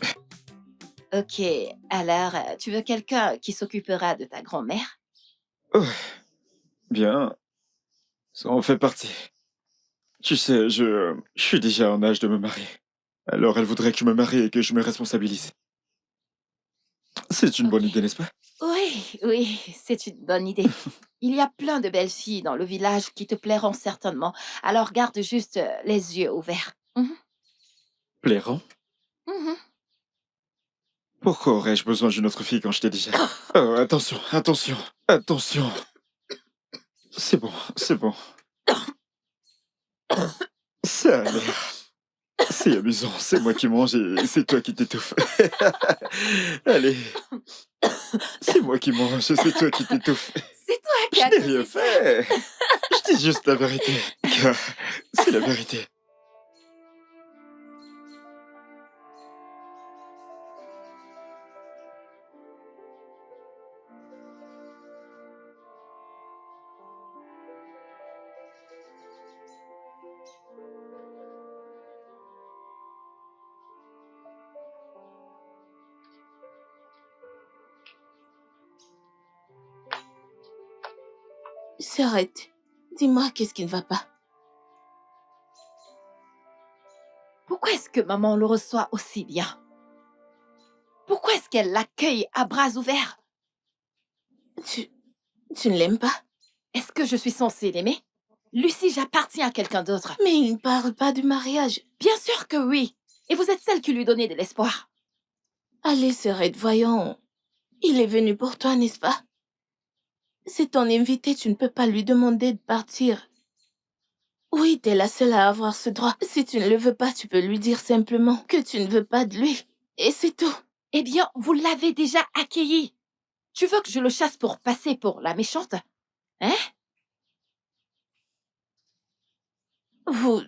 Ok, alors tu veux quelqu'un qui s'occupera de ta grand-mère? Bien. Ça en fait partie. Tu sais, je suis déjà en âge de me marier. Alors elle voudrait que je me marie et que je me responsabilise. C'est une bonne Ok. idée, n'est-ce pas? Oui, oui, c'est une bonne idée. Il y a plein de belles filles dans le village qui te plairont certainement. Alors garde juste les yeux ouverts. Plairant? Mhm. Pourquoi aurais-je besoin d'une autre fille quand je t'ai déjà... Oh, attention, attention, attention. C'est bon, c'est bon. Ça a l'air... C'est amusant, c'est moi qui mange et c'est toi qui t'étouffes. Allez, c'est moi qui mange et c'est toi qui t'étouffes. C'est toi qui Je as n'ai causé rien ça. fait. Je dis juste la vérité, car c'est la vérité. S'arrête. Dis-moi qu'est-ce qui ne va pas. Pourquoi est-ce que maman le reçoit aussi bien? Pourquoi est-ce qu'elle l'accueille à bras ouverts? Tu ne l'aimes pas? Est-ce que je suis censée l'aimer? Lucie, j'appartiens à quelqu'un d'autre. Mais il ne parle pas du mariage. Bien sûr que oui. Et vous êtes celle qui lui donnait de l'espoir. Allez, Serette, voyons. Il est venu pour toi, n'est-ce pas? C'est ton invité, tu ne peux pas lui demander de partir. Oui, t'es la seule à avoir ce droit. Si tu ne le veux pas, tu peux lui dire simplement que tu ne veux pas de lui. Et c'est tout. Eh bien, vous l'avez déjà accueilli. Tu veux que je le chasse pour passer pour la méchante? Hein?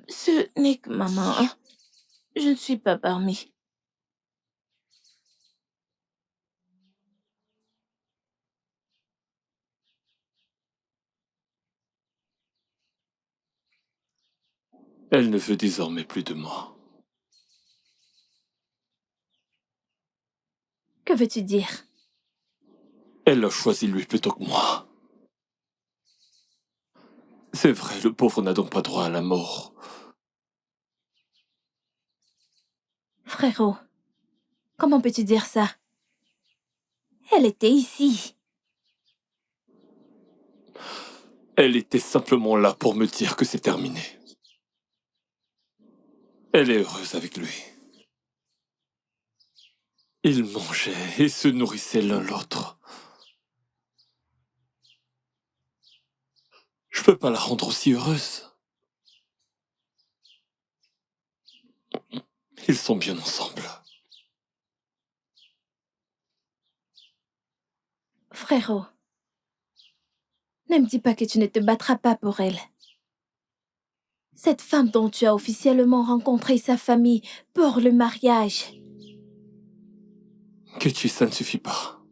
Ce n'est que maman, hein. Je ne suis pas parmi. Elle ne veut désormais plus de moi. Que veux-tu dire? Elle a choisi lui plutôt que moi. C'est vrai, le pauvre n'a donc pas droit à la mort. Frérot, comment peux-tu dire ça? Elle était ici. Elle était simplement là pour me dire que c'est terminé. Elle est heureuse avec lui. Ils mangeaient et se nourrissaient l'un l'autre. Je peux pas la rendre aussi heureuse. Ils sont bien ensemble. Frérot, ne me dis pas que tu ne te battras pas pour elle. Cette femme dont tu as officiellement rencontré sa famille pour le mariage. Ketchy, ça ne suffit pas.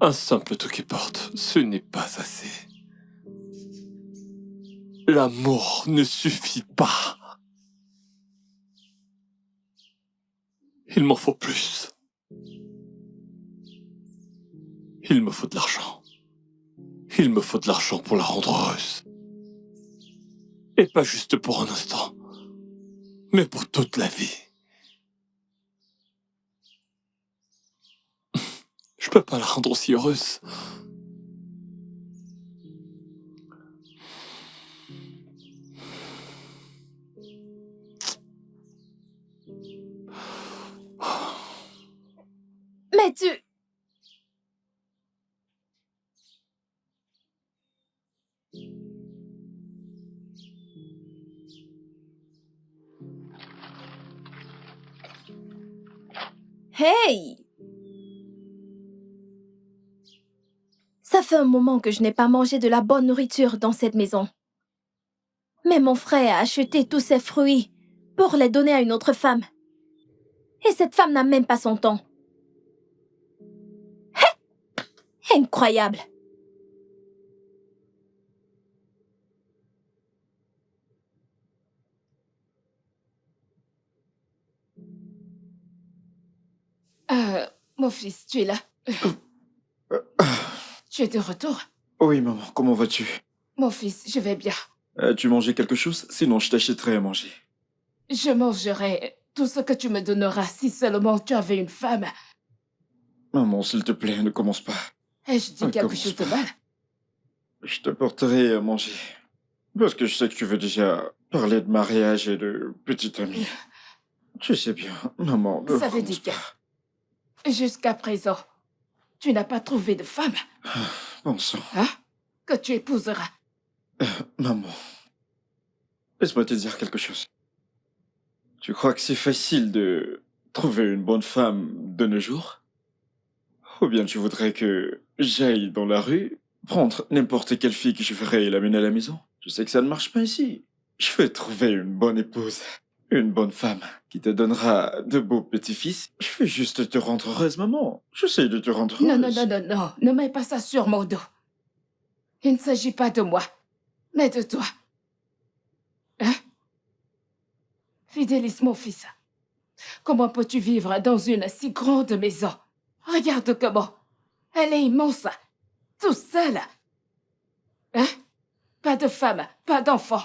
Un simple toki-porte, ce n'est pas assez. L'amour ne suffit pas. Il m'en faut plus. Il me faut de l'argent. Il me faut de l'argent pour la rendre heureuse. Et pas juste pour un instant, mais pour toute la vie. Je peux pas la rendre aussi heureuse. Mais tu... Hey! Ça fait un moment que je n'ai pas mangé de la bonne nourriture dans cette maison. Mais mon frère a acheté tous ses fruits pour les donner à une autre femme. Et cette femme n'a même pas son temps. Incroyable! Mon fils, tu es là. Tu es de retour. Oui, maman, comment vas-tu? Mon fils, je vais bien. As-tu mangé quelque chose? Sinon, je t'achèterai à manger. Je mangerai tout ce que tu me donneras si seulement tu avais une femme. Maman, s'il te plaît, ne commence pas. Ai-je dit quelque Commence chose de pas. mal? Je t'apporterai à manger. Parce que je sais que tu veux déjà parler de mariage et de petite amie. Tu sais bien, maman, ne Ça veut commence dire pas. Jusqu'à présent, tu n'as pas trouvé de femme, Bon sang. hein? Que tu épouseras. Maman, laisse-moi te dire quelque chose. Tu crois que c'est facile de trouver une bonne femme de nos jours? Ou bien tu voudrais que j'aille dans la rue, prendre n'importe quelle fille que je verrai et l'amener à la maison? Je sais que ça ne marche pas ici. Je vais trouver une bonne épouse, une bonne femme qui te donnera de beaux petits-fils. Je veux juste te rendre heureuse, maman. J'essaie de te rendre heureuse. Non, non, non, non, non. Ne mets pas ça sur mon dos. Il ne s'agit pas de moi, mais de toi. Hein? Fidélis, mon fils. Comment peux-tu vivre dans une si grande maison? Regarde comment. Elle est immense. Tout seule. Hein? Pas de femme, pas d'enfant.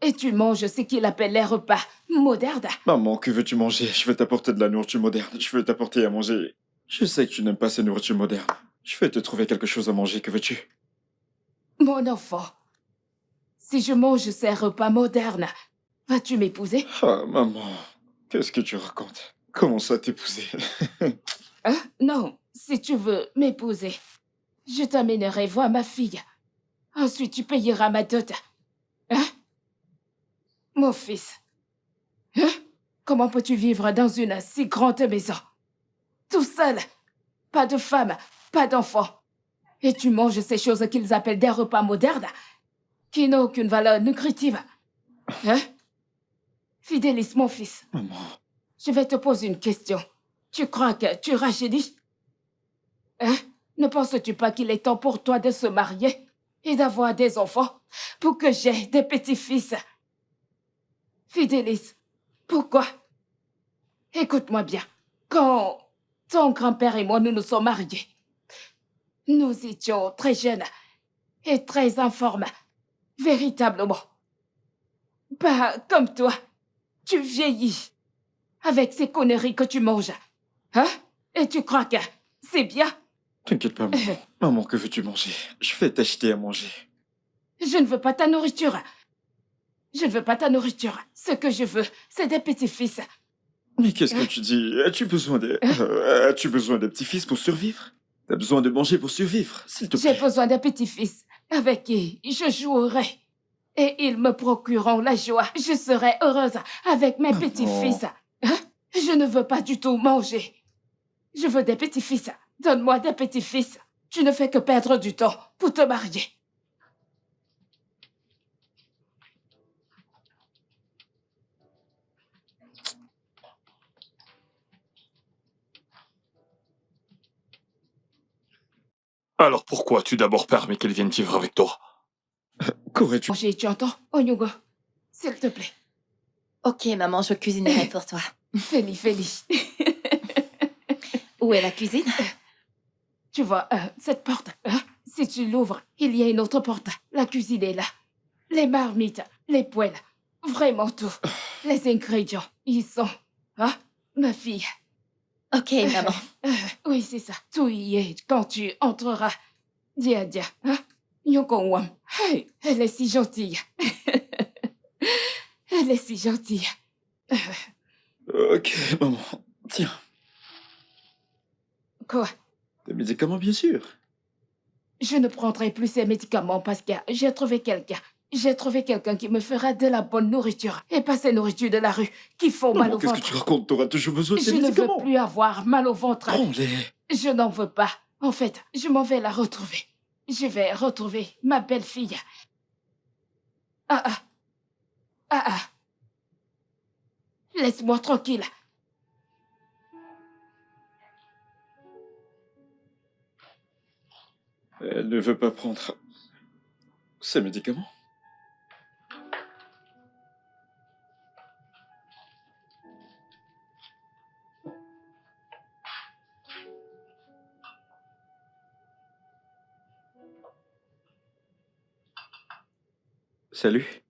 Et tu manges ce qu'il appelle les repas modernes. Maman, que veux-tu manger? Je vais t'apporter de la nourriture moderne. Je veux t'apporter à manger. Je sais que tu n'aimes pas ces nourritures modernes. Je vais te trouver quelque chose à manger. Que veux-tu? Mon enfant, si je mange ces repas modernes, vas-tu m'épouser? Ah, maman, qu'est-ce que tu racontes? Comment ça t'épouser? Hein? Non, si tu veux m'épouser, je t'amènerai voir ma fille. Ensuite, tu payeras ma dot. Hein? Mon fils. Hein? Comment peux-tu vivre dans une si grande maison? Tout seul. Pas de femme, pas d'enfant. Et tu manges ces choses qu'ils appellent des repas modernes, qui n'ont aucune valeur nutritive. Hein? Fidélis, mon fils. Maman. Je vais te poser une question. Tu crois que tu rajeunis? Hein? Ne penses-tu pas qu'il est temps pour toi de se marier et d'avoir des enfants pour que j'aie des petits-fils? Fidélis, pourquoi? Écoute-moi bien. Quand ton grand-père et moi nous nous sommes mariés, nous étions très jeunes et très informes. Véritablement. Pas comme toi. Tu vieillis avec ces conneries que tu manges. Hein? Et tu crois que c'est bien? T'inquiète pas, maman. Maman, que veux-tu manger? Je vais t'acheter à manger. Je ne veux pas ta nourriture. Je ne veux pas ta nourriture. Ce que je veux, c'est des petits-fils. Mais qu'est-ce que tu dis? As-tu besoin des petits-fils pour survivre? T'as besoin de manger pour survivre, s'il te J'ai plaît. besoin des petits-fils avec qui je jouerai. Et ils me procureront la joie. Je serai heureuse avec mes petits-fils. Hein? Je ne veux pas du tout manger. Je veux des petits-fils. Donne-moi des petits-fils. Tu ne fais que perdre du temps pour te marier. Alors pourquoi tu d'abord permets qu'elle vienne vivre avec toi? Qu'aurais-tu... Manger, tu entends? Onyugo, s'il te plaît. Ok, maman, je cuisinerai pour toi. Félix. Où est la cuisine? Tu vois, cette porte, hein? Si tu l'ouvres, il y a une autre porte. La cuisine est là. Les marmites, les poêles, vraiment tout. Les ingrédients, ils sont... Hein? Ma fille. Ok, maman. Oui, c'est ça. Tout y est quand tu entreras. Dia, hein? Nyokongwam. Hey, elle est si gentille. Elle est si gentille. Ok, maman. Tiens, Quoi? des médicaments, bien sûr. Je ne prendrai plus ces médicaments parce que j'ai trouvé quelqu'un. J'ai trouvé quelqu'un qui me fera de la bonne nourriture et pas ces nourritures de la rue qui font mal Maman, au qu'est-ce que ventre. tu racontes? T'auras toujours besoin de Je tes ne veux médicaments. plus avoir mal au ventre. Prends-les. Je n'en veux pas. En fait, je m'en vais la retrouver. Je vais retrouver ma belle-fille. Ah. Laisse-moi tranquille. Elle ne veut pas prendre ces médicaments. Salut.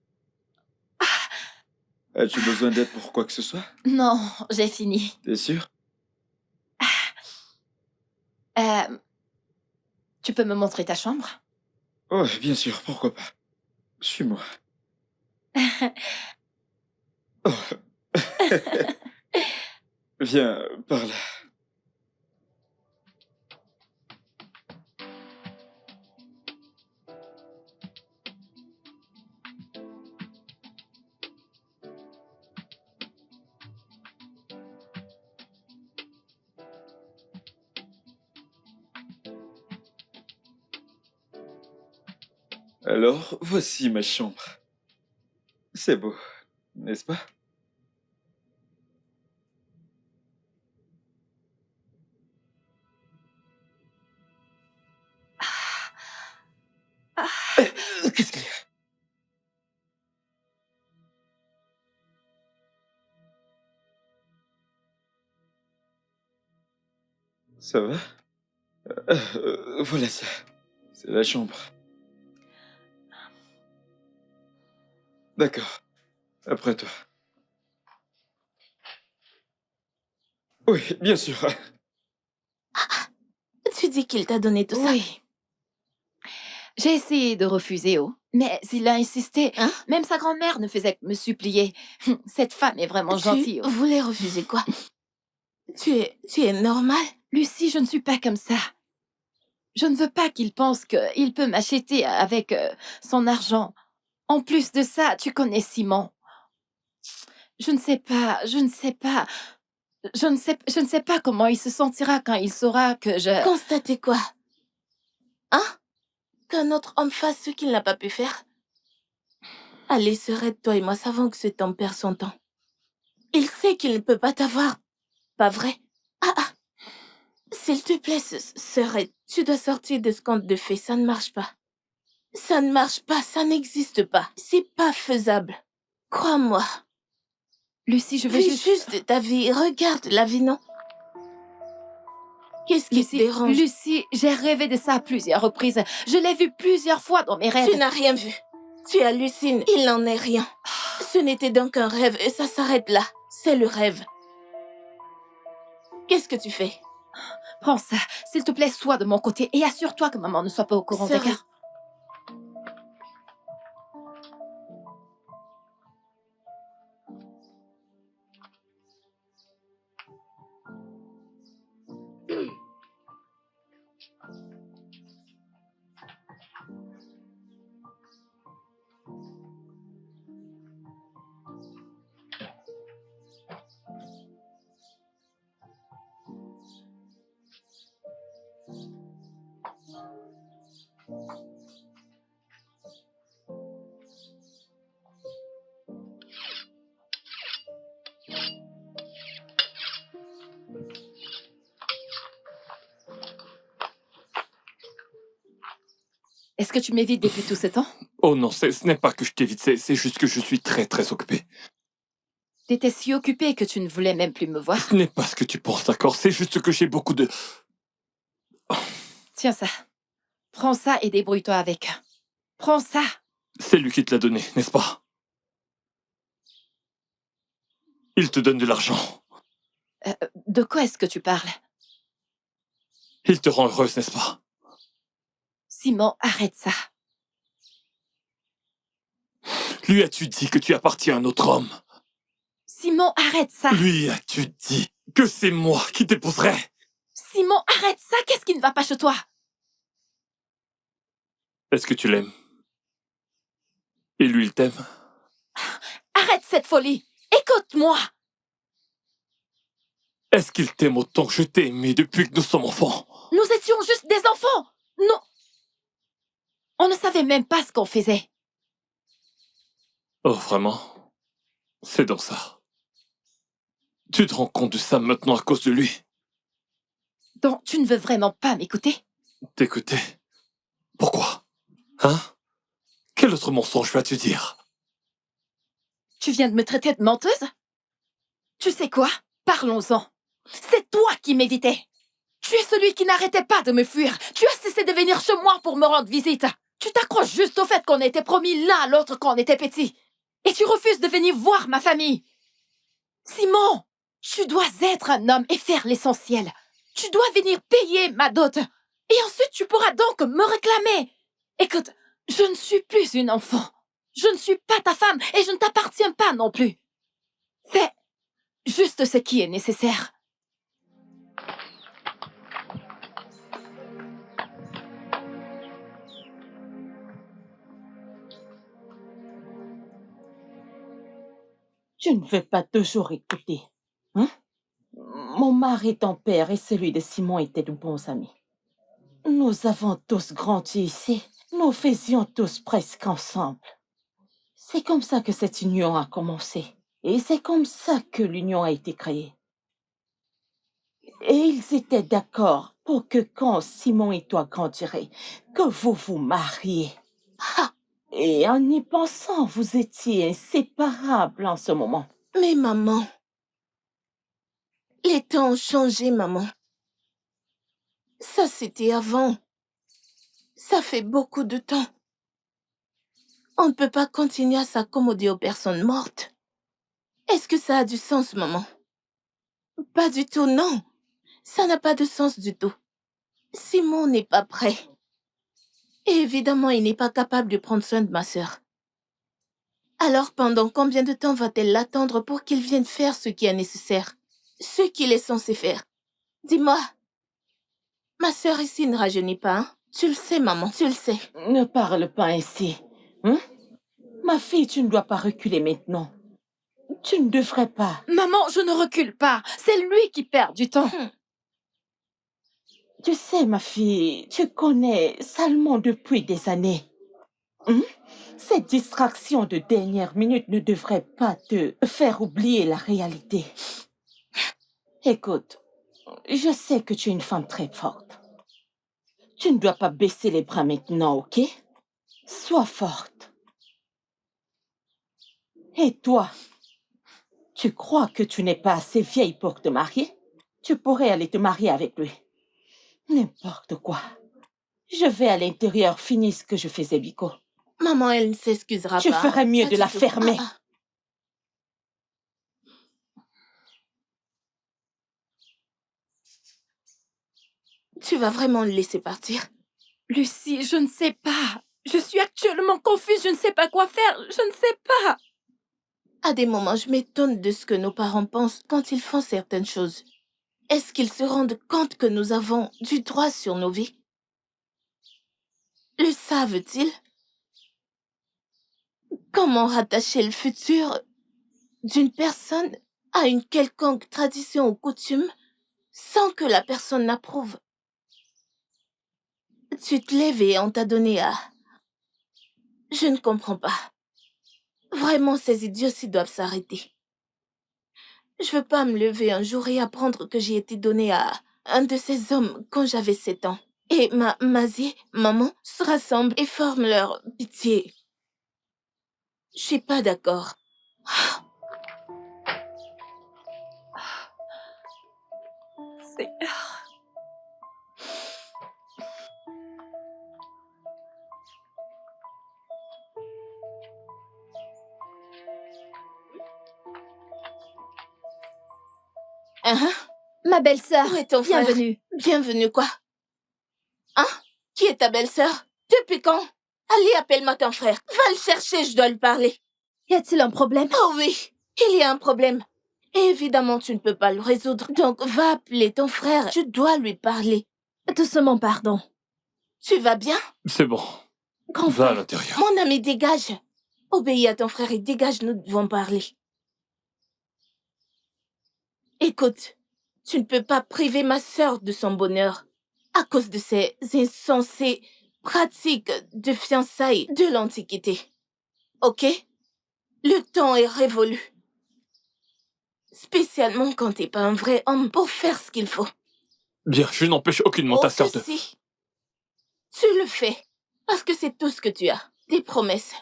As-tu besoin d'aide pour quoi que ce soit? Non, j'ai fini. T'es sûr? Tu peux me montrer ta chambre? Oh, bien sûr, pourquoi pas. Suis-moi. Oh. Viens par là. Alors, voici ma chambre. C'est beau, n'est-ce pas? Qu'est-ce qu'il y a? Ça va? Voilà ça. C'est la chambre. D'accord. Après toi. Oui, bien sûr. Tu dis qu'il t'a donné tout ça? Oui. J'ai essayé de refuser, mais il a insisté. Hein? Même sa grand-mère ne faisait que me supplier. Cette femme est vraiment gentille. Tu voulais refuser quoi? Tu es normal? Lucie, je ne suis pas comme ça. Je ne veux pas qu'il pense qu'il peut m'acheter avec son argent. En plus de ça, tu connais Simon. Je ne sais pas comment il se sentira quand il saura que je... Constater quoi? Hein? Qu'un autre homme fasse ce qu'il n'a pas pu faire? Allez, Serette, toi et moi savons que cet homme perd son temps. Il sait qu'il ne peut pas t'avoir. Pas vrai? S'il te plaît, Serette, tu dois sortir de ce conte de fées, ça ne marche pas. Ça ne marche pas, ça n'existe pas. C'est pas faisable. Crois-moi. Lucie, je veux Vis juste... juste ta vie, regarde la vie, non? Qu'est-ce qui te dérange? Lucie, j'ai rêvé de ça à plusieurs reprises. Je l'ai vu plusieurs fois dans mes rêves. Tu n'as rien vu. Tu hallucines. Il n'en est rien. Ce n'était donc un rêve et ça s'arrête là. C'est le rêve. Qu'est-ce que tu fais? Prends ça. S'il te plaît, sois de mon côté et assure-toi que maman ne soit pas au courant, Serette. d'accord? Est-ce que tu m'évites depuis tout ce temps? Oh non, ce n'est pas que je t'évite, c'est juste que je suis très très occupé. T'étais si occupée que tu ne voulais même plus me voir. Ce n'est pas ce que tu penses, d'accord? C'est juste que j'ai beaucoup de... Tiens ça. Prends ça et débrouille-toi avec. Prends ça. C'est lui qui te l'a donné, n'est-ce pas? Il te donne de l'argent. De quoi est-ce que tu parles? Il te rend heureuse, n'est-ce pas? Simon, arrête ça. Lui as-tu dit que tu appartiens à un autre homme? Simon, arrête ça. Lui as-tu dit que c'est moi qui t'épouserai? Simon, arrête ça. Qu'est-ce qui ne va pas chez toi? Est-ce que tu l'aimes? Et lui, il t'aime? Arrête cette folie. Écoute-moi. Est-ce qu'il t'aime autant que je t'ai aimé depuis que nous sommes enfants? Nous étions juste des enfants. Non. On ne savait même pas ce qu'on faisait. Oh, vraiment? C'est donc ça. Tu te rends compte de ça maintenant à cause de lui? Donc, tu ne veux vraiment pas m'écouter? T'écouter? Pourquoi? Hein? Quel autre mensonge vas-tu dire? Tu viens de me traiter de menteuse? Tu sais quoi? Parlons-en. C'est toi qui m'évitais. Tu es celui qui n'arrêtait pas de me fuir. Tu as cessé de venir chez moi pour me rendre visite. Tu t'accroches juste au fait qu'on a été promis l'un à l'autre quand on était petits. Et tu refuses de venir voir ma famille. Simon, tu dois être un homme et faire l'essentiel. Tu dois venir payer ma dot. Et ensuite, tu pourras donc me réclamer. Écoute, je ne suis plus une enfant. Je ne suis pas ta femme et je ne t'appartiens pas non plus. Fais juste ce qui est nécessaire. Je ne veux pas toujours écouter. Hein? Mon mari, ton père et celui de Simon étaient de bons amis. Nous avons tous grandi ici. Nous faisions tous presque ensemble. C'est comme ça que cette union a commencé. Et c'est comme ça que l'union a été créée. Et ils étaient d'accord pour que quand Simon et toi grandiraient, que vous vous mariez. Ah, Et en y pensant, vous étiez inséparables en ce moment. mais maman, les temps ont changé, maman. Ça, c'était avant. Ça fait beaucoup de temps. On ne peut pas continuer à s'accommoder aux personnes mortes. Est-ce que ça a du sens, maman? Pas du tout, non. Ça n'a pas de sens du tout. Simon n'est pas prêt. Et évidemment, il n'est pas capable de prendre soin de ma sœur. Alors, pendant combien de temps va-t-elle l'attendre pour qu'il vienne faire ce qui est nécessaire? Ce qu'il est censé faire? Dis-moi. Ma sœur ici ne rajeunit pas, hein? Tu le sais, maman, tu le sais. Ne parle pas ainsi. Hein? Ma fille, tu ne dois pas reculer maintenant. Tu ne devrais pas. Maman, je ne recule pas. C'est lui qui perd du temps. Tu sais, ma fille, tu connais Salmon depuis des années. Cette distraction de dernière minute ne devrait pas te faire oublier la réalité. Écoute, je sais que tu es une femme très forte. Tu ne dois pas baisser les bras maintenant, ok? Sois forte. Et toi, tu crois que tu n'es pas assez vieille pour te marier? Tu pourrais aller te marier avec lui. N'importe quoi. Je vais à l'intérieur finir ce que je faisais, Biko. Maman, elle ne s'excusera Tu pas. ferais mieux Pas de du la tout. fermer. Tu vas vraiment le laisser partir? Lucie, je ne sais pas. Je suis actuellement confuse, je ne sais pas quoi faire. Je ne sais pas. À des moments, je m'étonne de ce que nos parents pensent quand ils font certaines choses. Est-ce qu'ils se rendent compte que nous avons du droit sur nos vies? Le savent-ils? Comment rattacher le futur d'une personne à une quelconque tradition ou coutume sans que la personne n'approuve? Tu te lèves et on t'a donné à... Je ne comprends pas. Vraiment, ces idioties doivent s'arrêter. Je veux pas me lever un jour et apprendre que j'ai été donnée à un de ces hommes quand j'avais 7 ans. Et Mazie, maman, se rassemblent et forment leur pitié. Je suis pas d'accord. Seigneur. Hein? Ma belle-sœur, Où est ton frère? bienvenue. Bienvenue quoi? Hein? Qui est ta belle-sœur? Depuis quand? Allez, appelle-moi ton frère. Va le chercher, je dois lui parler. Y a-t-il un problème? Oh oui, il y a un problème. Et évidemment, tu ne peux pas le résoudre. Donc, va appeler ton frère. Je dois lui parler. Doucement, pardon. Tu vas bien? C'est bon. Grand Va à frère. l'intérieur. Mon ami, dégage. Obéis à ton frère et dégage, nous devons parler. Écoute, tu ne peux pas priver ma sœur de son bonheur à cause de ces insensées pratiques de fiançailles de l'Antiquité. Ok? Le temps est révolu. Spécialement quand t'es pas un vrai homme pour faire ce qu'il faut. Bien, je n'empêche aucunement ta sœur de... Si. Tu le fais. Parce que c'est tout ce que tu as. Des promesses.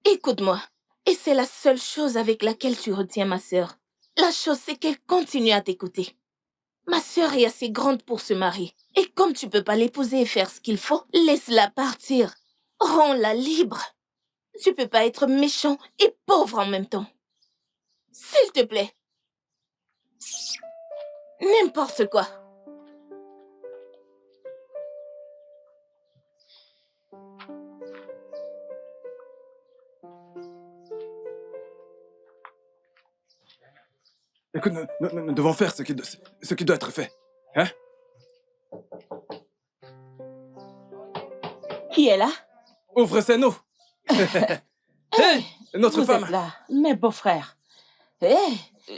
Écoute-moi. Et c'est la seule chose avec laquelle tu retiens ma sœur. La chose, c'est qu'elle continue à t'écouter. Ma sœur est assez grande pour se marier. Et comme tu peux pas l'épouser et faire ce qu'il faut, laisse-la partir. Rends-la libre. Tu peux pas être méchant et pauvre en même temps. S'il te plaît. N'importe quoi. Écoute, nous devons faire ce qui doit être fait. Hein? Qui est là? Ouvre, c'est nous. Hey, notre Vous femme. êtes là, mes beaux-frères.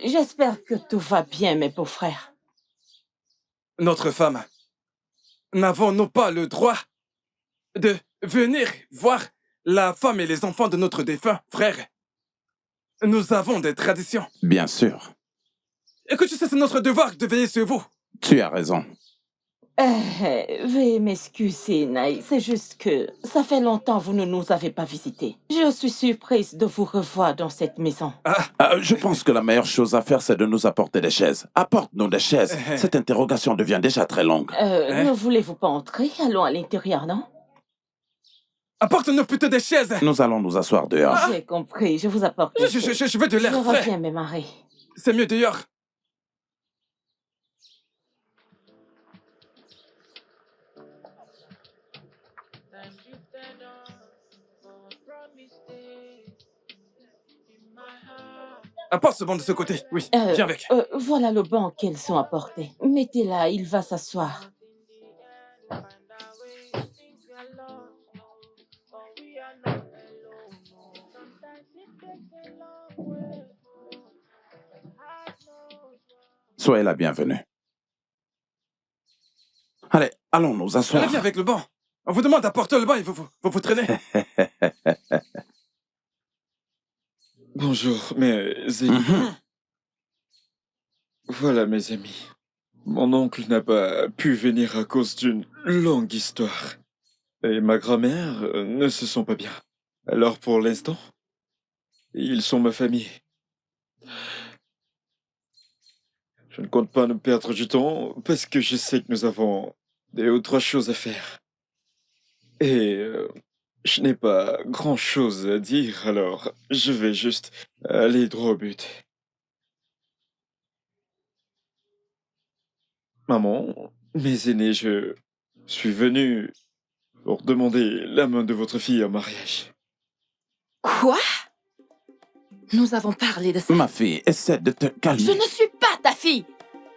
J'espère que tout va bien, mes beaux-frères. Notre femme. N'avons-nous pas le droit de venir voir la femme et les enfants de notre défunt frère? Nous avons des traditions. Bien sûr. Écoute, tu sais, c'est notre devoir de veiller sur vous. Tu as raison. Veuillez m'excuser, Naï. C'est juste que ça fait longtemps que vous ne nous avez pas visités. Je suis surprise de vous revoir dans cette maison. Je pense que la meilleure chose à faire, c'est de nous apporter des chaises. Apporte-nous des chaises. Cette interrogation devient déjà très longue. Ne voulez-vous pas entrer? Allons à l'intérieur, non? Apporte-nous plutôt des chaises. Nous allons nous asseoir dehors. J'ai compris, je vous apporte. Je veux de l'air Je frais. reviens, mes maris. C'est mieux dehors. Apporte ce banc de ce côté. Oui, viens avec. Voilà le banc qu'elles ont apporté. Mettez-la, il va s'asseoir. Soyez la bienvenue. Allez, allons nous asseoir. Allez, viens avec le banc. On vous demande d'apporter le banc et vous traînez. Bonjour, mes amis. Voilà, mes amis. Mon oncle n'a pas pu venir à cause d'une longue histoire. Et ma grand-mère ne se sent pas bien. Alors, pour l'instant, ils sont ma famille. Je ne compte pas nous perdre du temps parce que je sais que nous avons des autres choses à faire. Et je n'ai pas grand-chose à dire, alors je vais juste aller droit au but. Maman, mes aînés, je suis venu pour demander la main de votre fille en mariage. Quoi? Nous avons parlé de ça. Ma fille, essaie de te calmer. Je ne suis pas ta fille.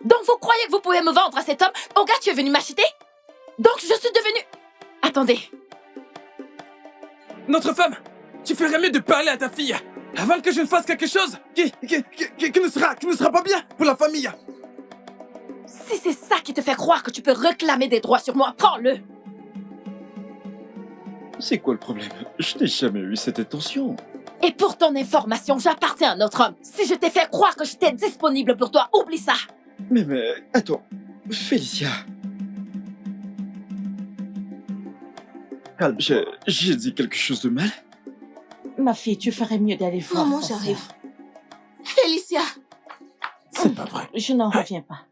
Donc vous croyez que vous pouvez me vendre à cet homme? Au gars, tu es venu m'acheter? Donc je suis devenue... Attendez. Notre femme, tu ferais mieux de parler à ta fille avant que je ne fasse quelque chose qui ne sera pas bien pour la famille. Si c'est ça qui te fait croire que tu peux réclamer des droits sur moi, prends-le. C'est quoi le problème? Je n'ai jamais eu cette intention. Et pour ton information, j'appartiens à un autre homme. Si je t'ai fait croire que j'étais disponible pour toi, oublie ça. Mais, attends, Félicia. J'ai dit quelque chose de mal? Ma fille, tu ferais mieux d'aller voir. Maman, ta j'arrive. sœur. Félicia. C'est pas vrai. Je n'en reviens pas.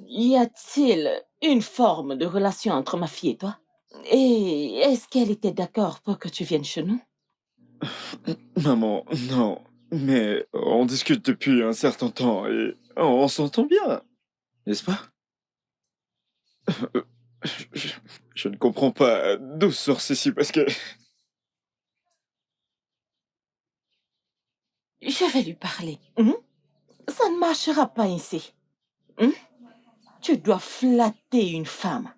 Y a-t-il une forme de relation entre ma fille et toi? Et est-ce qu'elle était d'accord pour que tu viennes chez nous? Maman, non. Mais on discute depuis un certain temps et on s'entend bien. N'est-ce pas? Je ne comprends pas d'où sort ceci parce que... Je vais lui parler. Ça ne marchera pas ainsi. Tu dois flatter une femme,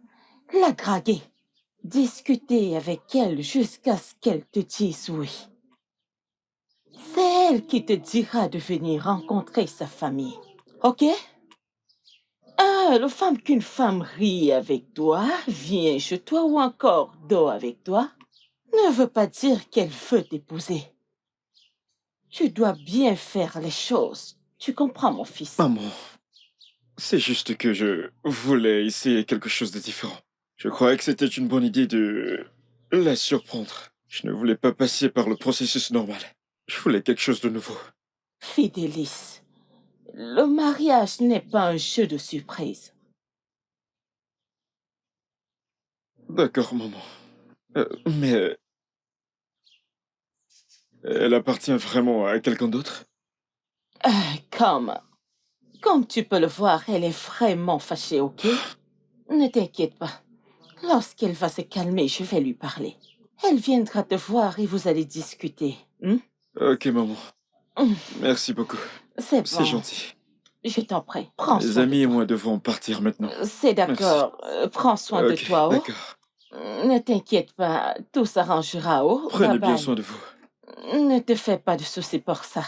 la draguer, discuter avec elle jusqu'à ce qu'elle te dise oui. C'est elle qui te dira de venir rencontrer sa famille. Ok? Le femme qu'une femme rit avec toi, vient chez toi ou encore dort avec toi, ne veut pas dire qu'elle veut t'épouser. Tu dois bien faire les choses. Tu comprends, mon fils? Maman, c'est juste que je voulais essayer quelque chose de différent. Je croyais que c'était une bonne idée de la surprendre. Je ne voulais pas passer par le processus normal. Je voulais quelque chose de nouveau. Fidélis, le mariage n'est pas un jeu de surprise. D'accord, maman. Mais elle appartient vraiment à quelqu'un d'autre? Comme tu peux le voir, elle est vraiment fâchée, ok? Ne t'inquiète pas. Lorsqu'elle va se calmer, je vais lui parler. Elle viendra te voir et vous allez discuter. Ok, maman. Hum, Merci beaucoup. C'est C'est bon. gentil. Je t'en prie. Prends Mes soin de amis et toi. moi devons partir maintenant. C'est d'accord. Prends soin de Ok, toi, oh. d'accord. Ne t'inquiète pas. Tout s'arrangera, oh. Prenez Bye bien bye. soin de vous. Ne te fais pas de soucis pour ça.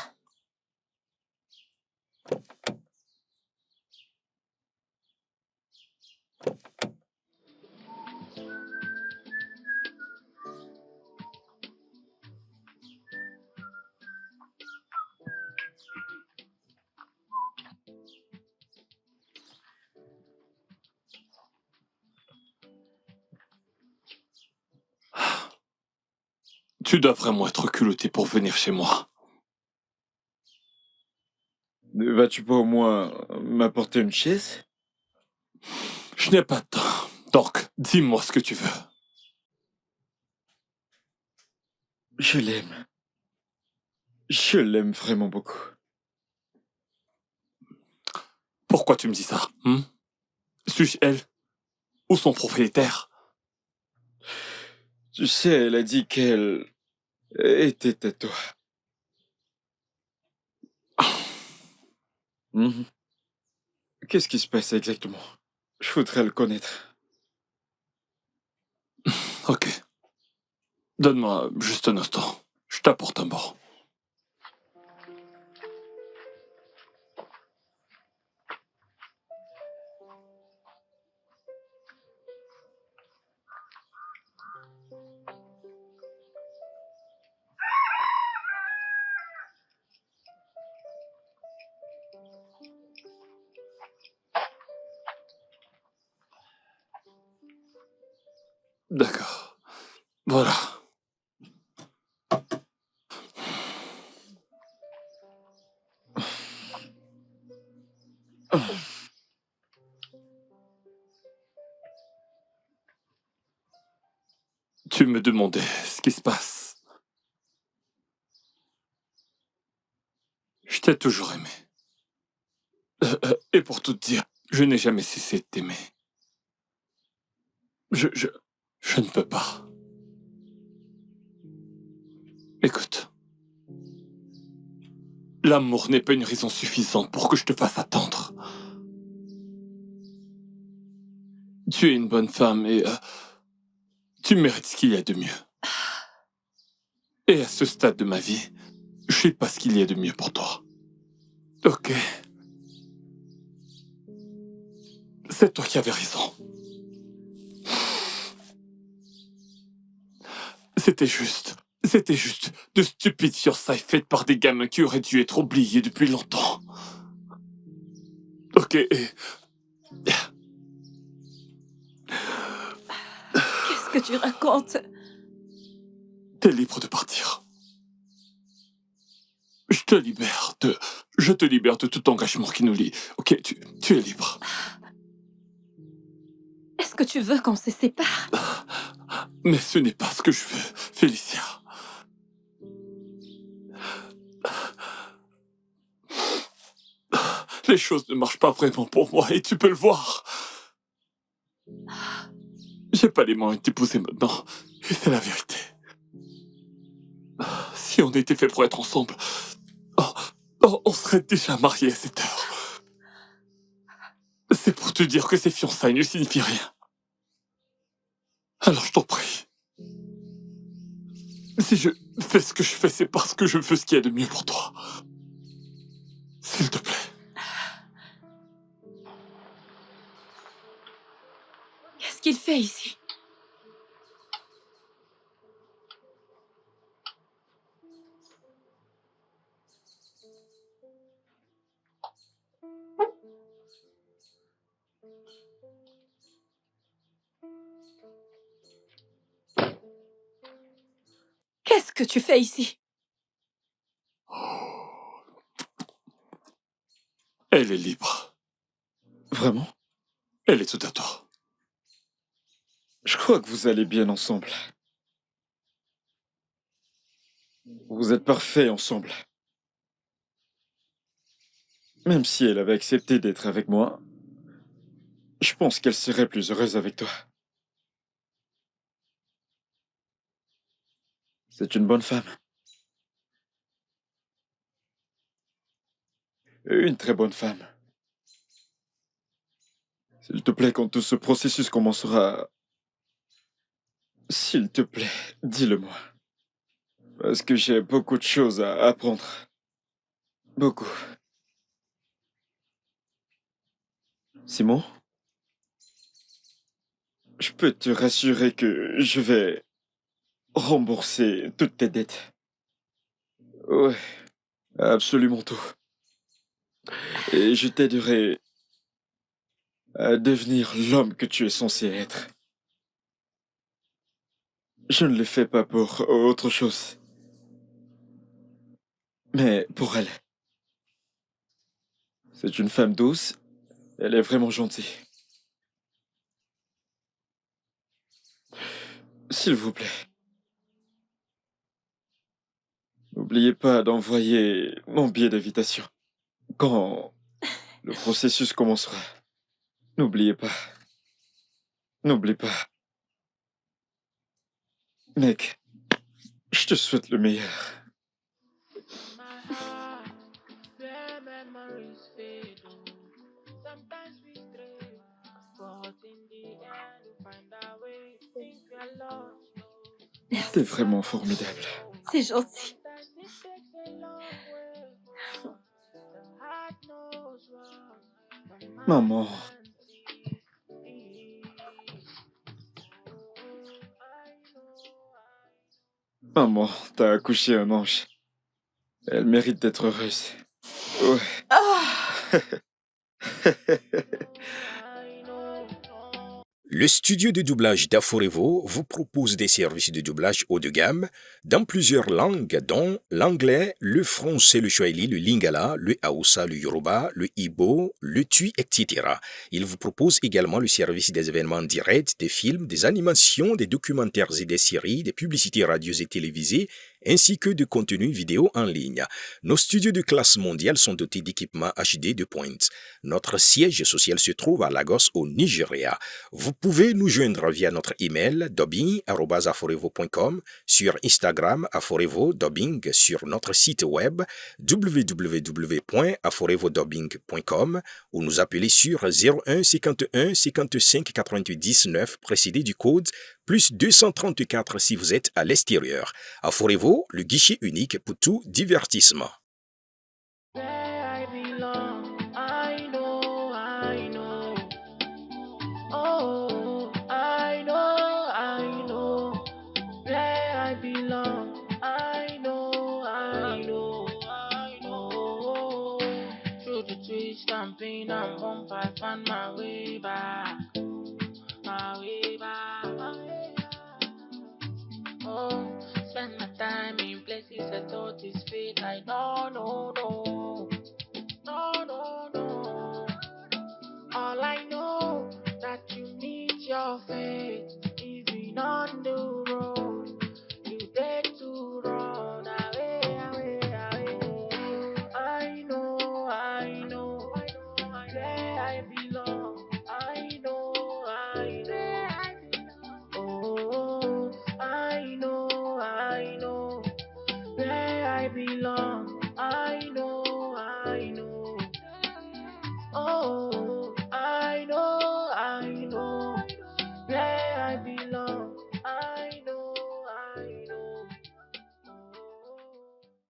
Tu dois vraiment être culotté pour venir chez moi. Ne vas-tu pas au moins m'apporter une chaise? Je n'ai pas de temps. Donc, dis-moi ce que tu veux. Je l'aime. Je l'aime vraiment beaucoup. Pourquoi tu me dis ça? Suis-je elle? Ou son propriétaire? Tu sais, elle a dit qu'elle était à toi. Mhm. Qu'est-ce qui se passe exactement? Je voudrais le connaître. Ok. Donne-moi juste un instant. Je t'apporte un bord. D'accord. Voilà. Tu me demandais ce qui se passe. Je t'ai toujours aimé. Et pour tout te dire, je n'ai jamais cessé de t'aimer. Je ne peux pas. Écoute. L'amour n'est pas une raison suffisante pour que je te fasse attendre. Tu es une bonne femme et tu mérites ce qu'il y a de mieux. Et à ce stade de ma vie, je sais pas ce qu'il y a de mieux pour toi. Ok. C'est toi qui avais raison. C'était juste de stupides fiançailles faites par des gamins qui auraient dû être oubliés depuis longtemps. Ok, et... Qu'est-ce que tu racontes? T'es libre de partir. Je te libère de tout engagement qui nous lie. Ok, tu es libre. Est-ce que tu veux qu'on se sépare? Mais ce n'est pas ce que je veux, Félicia. Les choses ne marchent pas vraiment pour moi et tu peux le voir. J'ai pas les moyens de t'épouser maintenant. Et c'est la vérité. Si on était fait pour être ensemble, on serait déjà mariés à cette heure. C'est pour te dire que ces fiançailles ne signifient rien. Alors je t'en prie. Si je fais ce que je fais, c'est parce que je veux ce qu'il y a de mieux pour toi. S'il te plaît. Qu'est-ce qu'il fait ici? Qu'est-ce que tu fais ici? Elle est libre. Vraiment? Elle est tout à toi. Je crois que vous allez bien ensemble. Vous êtes parfaits ensemble. Même si elle avait accepté d'être avec moi, je pense qu'elle serait plus heureuse avec toi. C'est une bonne femme. Une très bonne femme. S'il te plaît, quand tout ce processus commencera, s'il te plaît, dis-le-moi. Parce que j'ai beaucoup de choses à apprendre. Beaucoup. Simon, je peux te rassurer que je vais rembourser toutes tes dettes. Ouais, absolument tout. Et je t'aiderai à devenir l'homme que tu es censé être. Je ne le fais pas pour autre chose, mais pour elle. C'est une femme douce, elle est vraiment gentille. S'il vous plaît, n'oubliez pas d'envoyer mon billet d'invitation quand le processus commencera. N'oubliez pas. N'oublie pas. Mec, je te souhaite le meilleur. T'es vraiment formidable. C'est gentil. Maman. Maman, t'as accouché un ange. Elle mérite d'être heureuse. Ouais. Le studio de doublage d'Aforevo vous propose des services de doublage haut de gamme dans plusieurs langues, dont l'anglais, le français, le swahili, le lingala, le hausa, le yoruba, le igbo, le tui, etc. Il vous propose également le service des événements directs, des films, des animations, des documentaires et des séries, des publicités radios et télévisées, ainsi que de contenus vidéo en ligne. Nos studios de classe mondiale sont dotés d'équipements HD de pointe. Notre siège social se trouve à Lagos, au Nigeria. Vous pouvez nous joindre via notre email dubbing@aforevo.com, sur Instagram Aforevo Dubbing, sur notre site web www.aforevodubbing.com ou nous appeler sur 01 51 55 88 19 précédé du code plus 234 si vous êtes à l'extérieur. Aforevo, le guichet unique pour tout divertissement. Stamping and bump, I found my way back, my way back, my way back. Oh, spend my time in places I thought is fate. I don't know, no, no, no, no. All I know that you meet your fate, even on the road. You dare to run away, away, away. I know where I belong. I know where I belong. Oh, I know where I belong.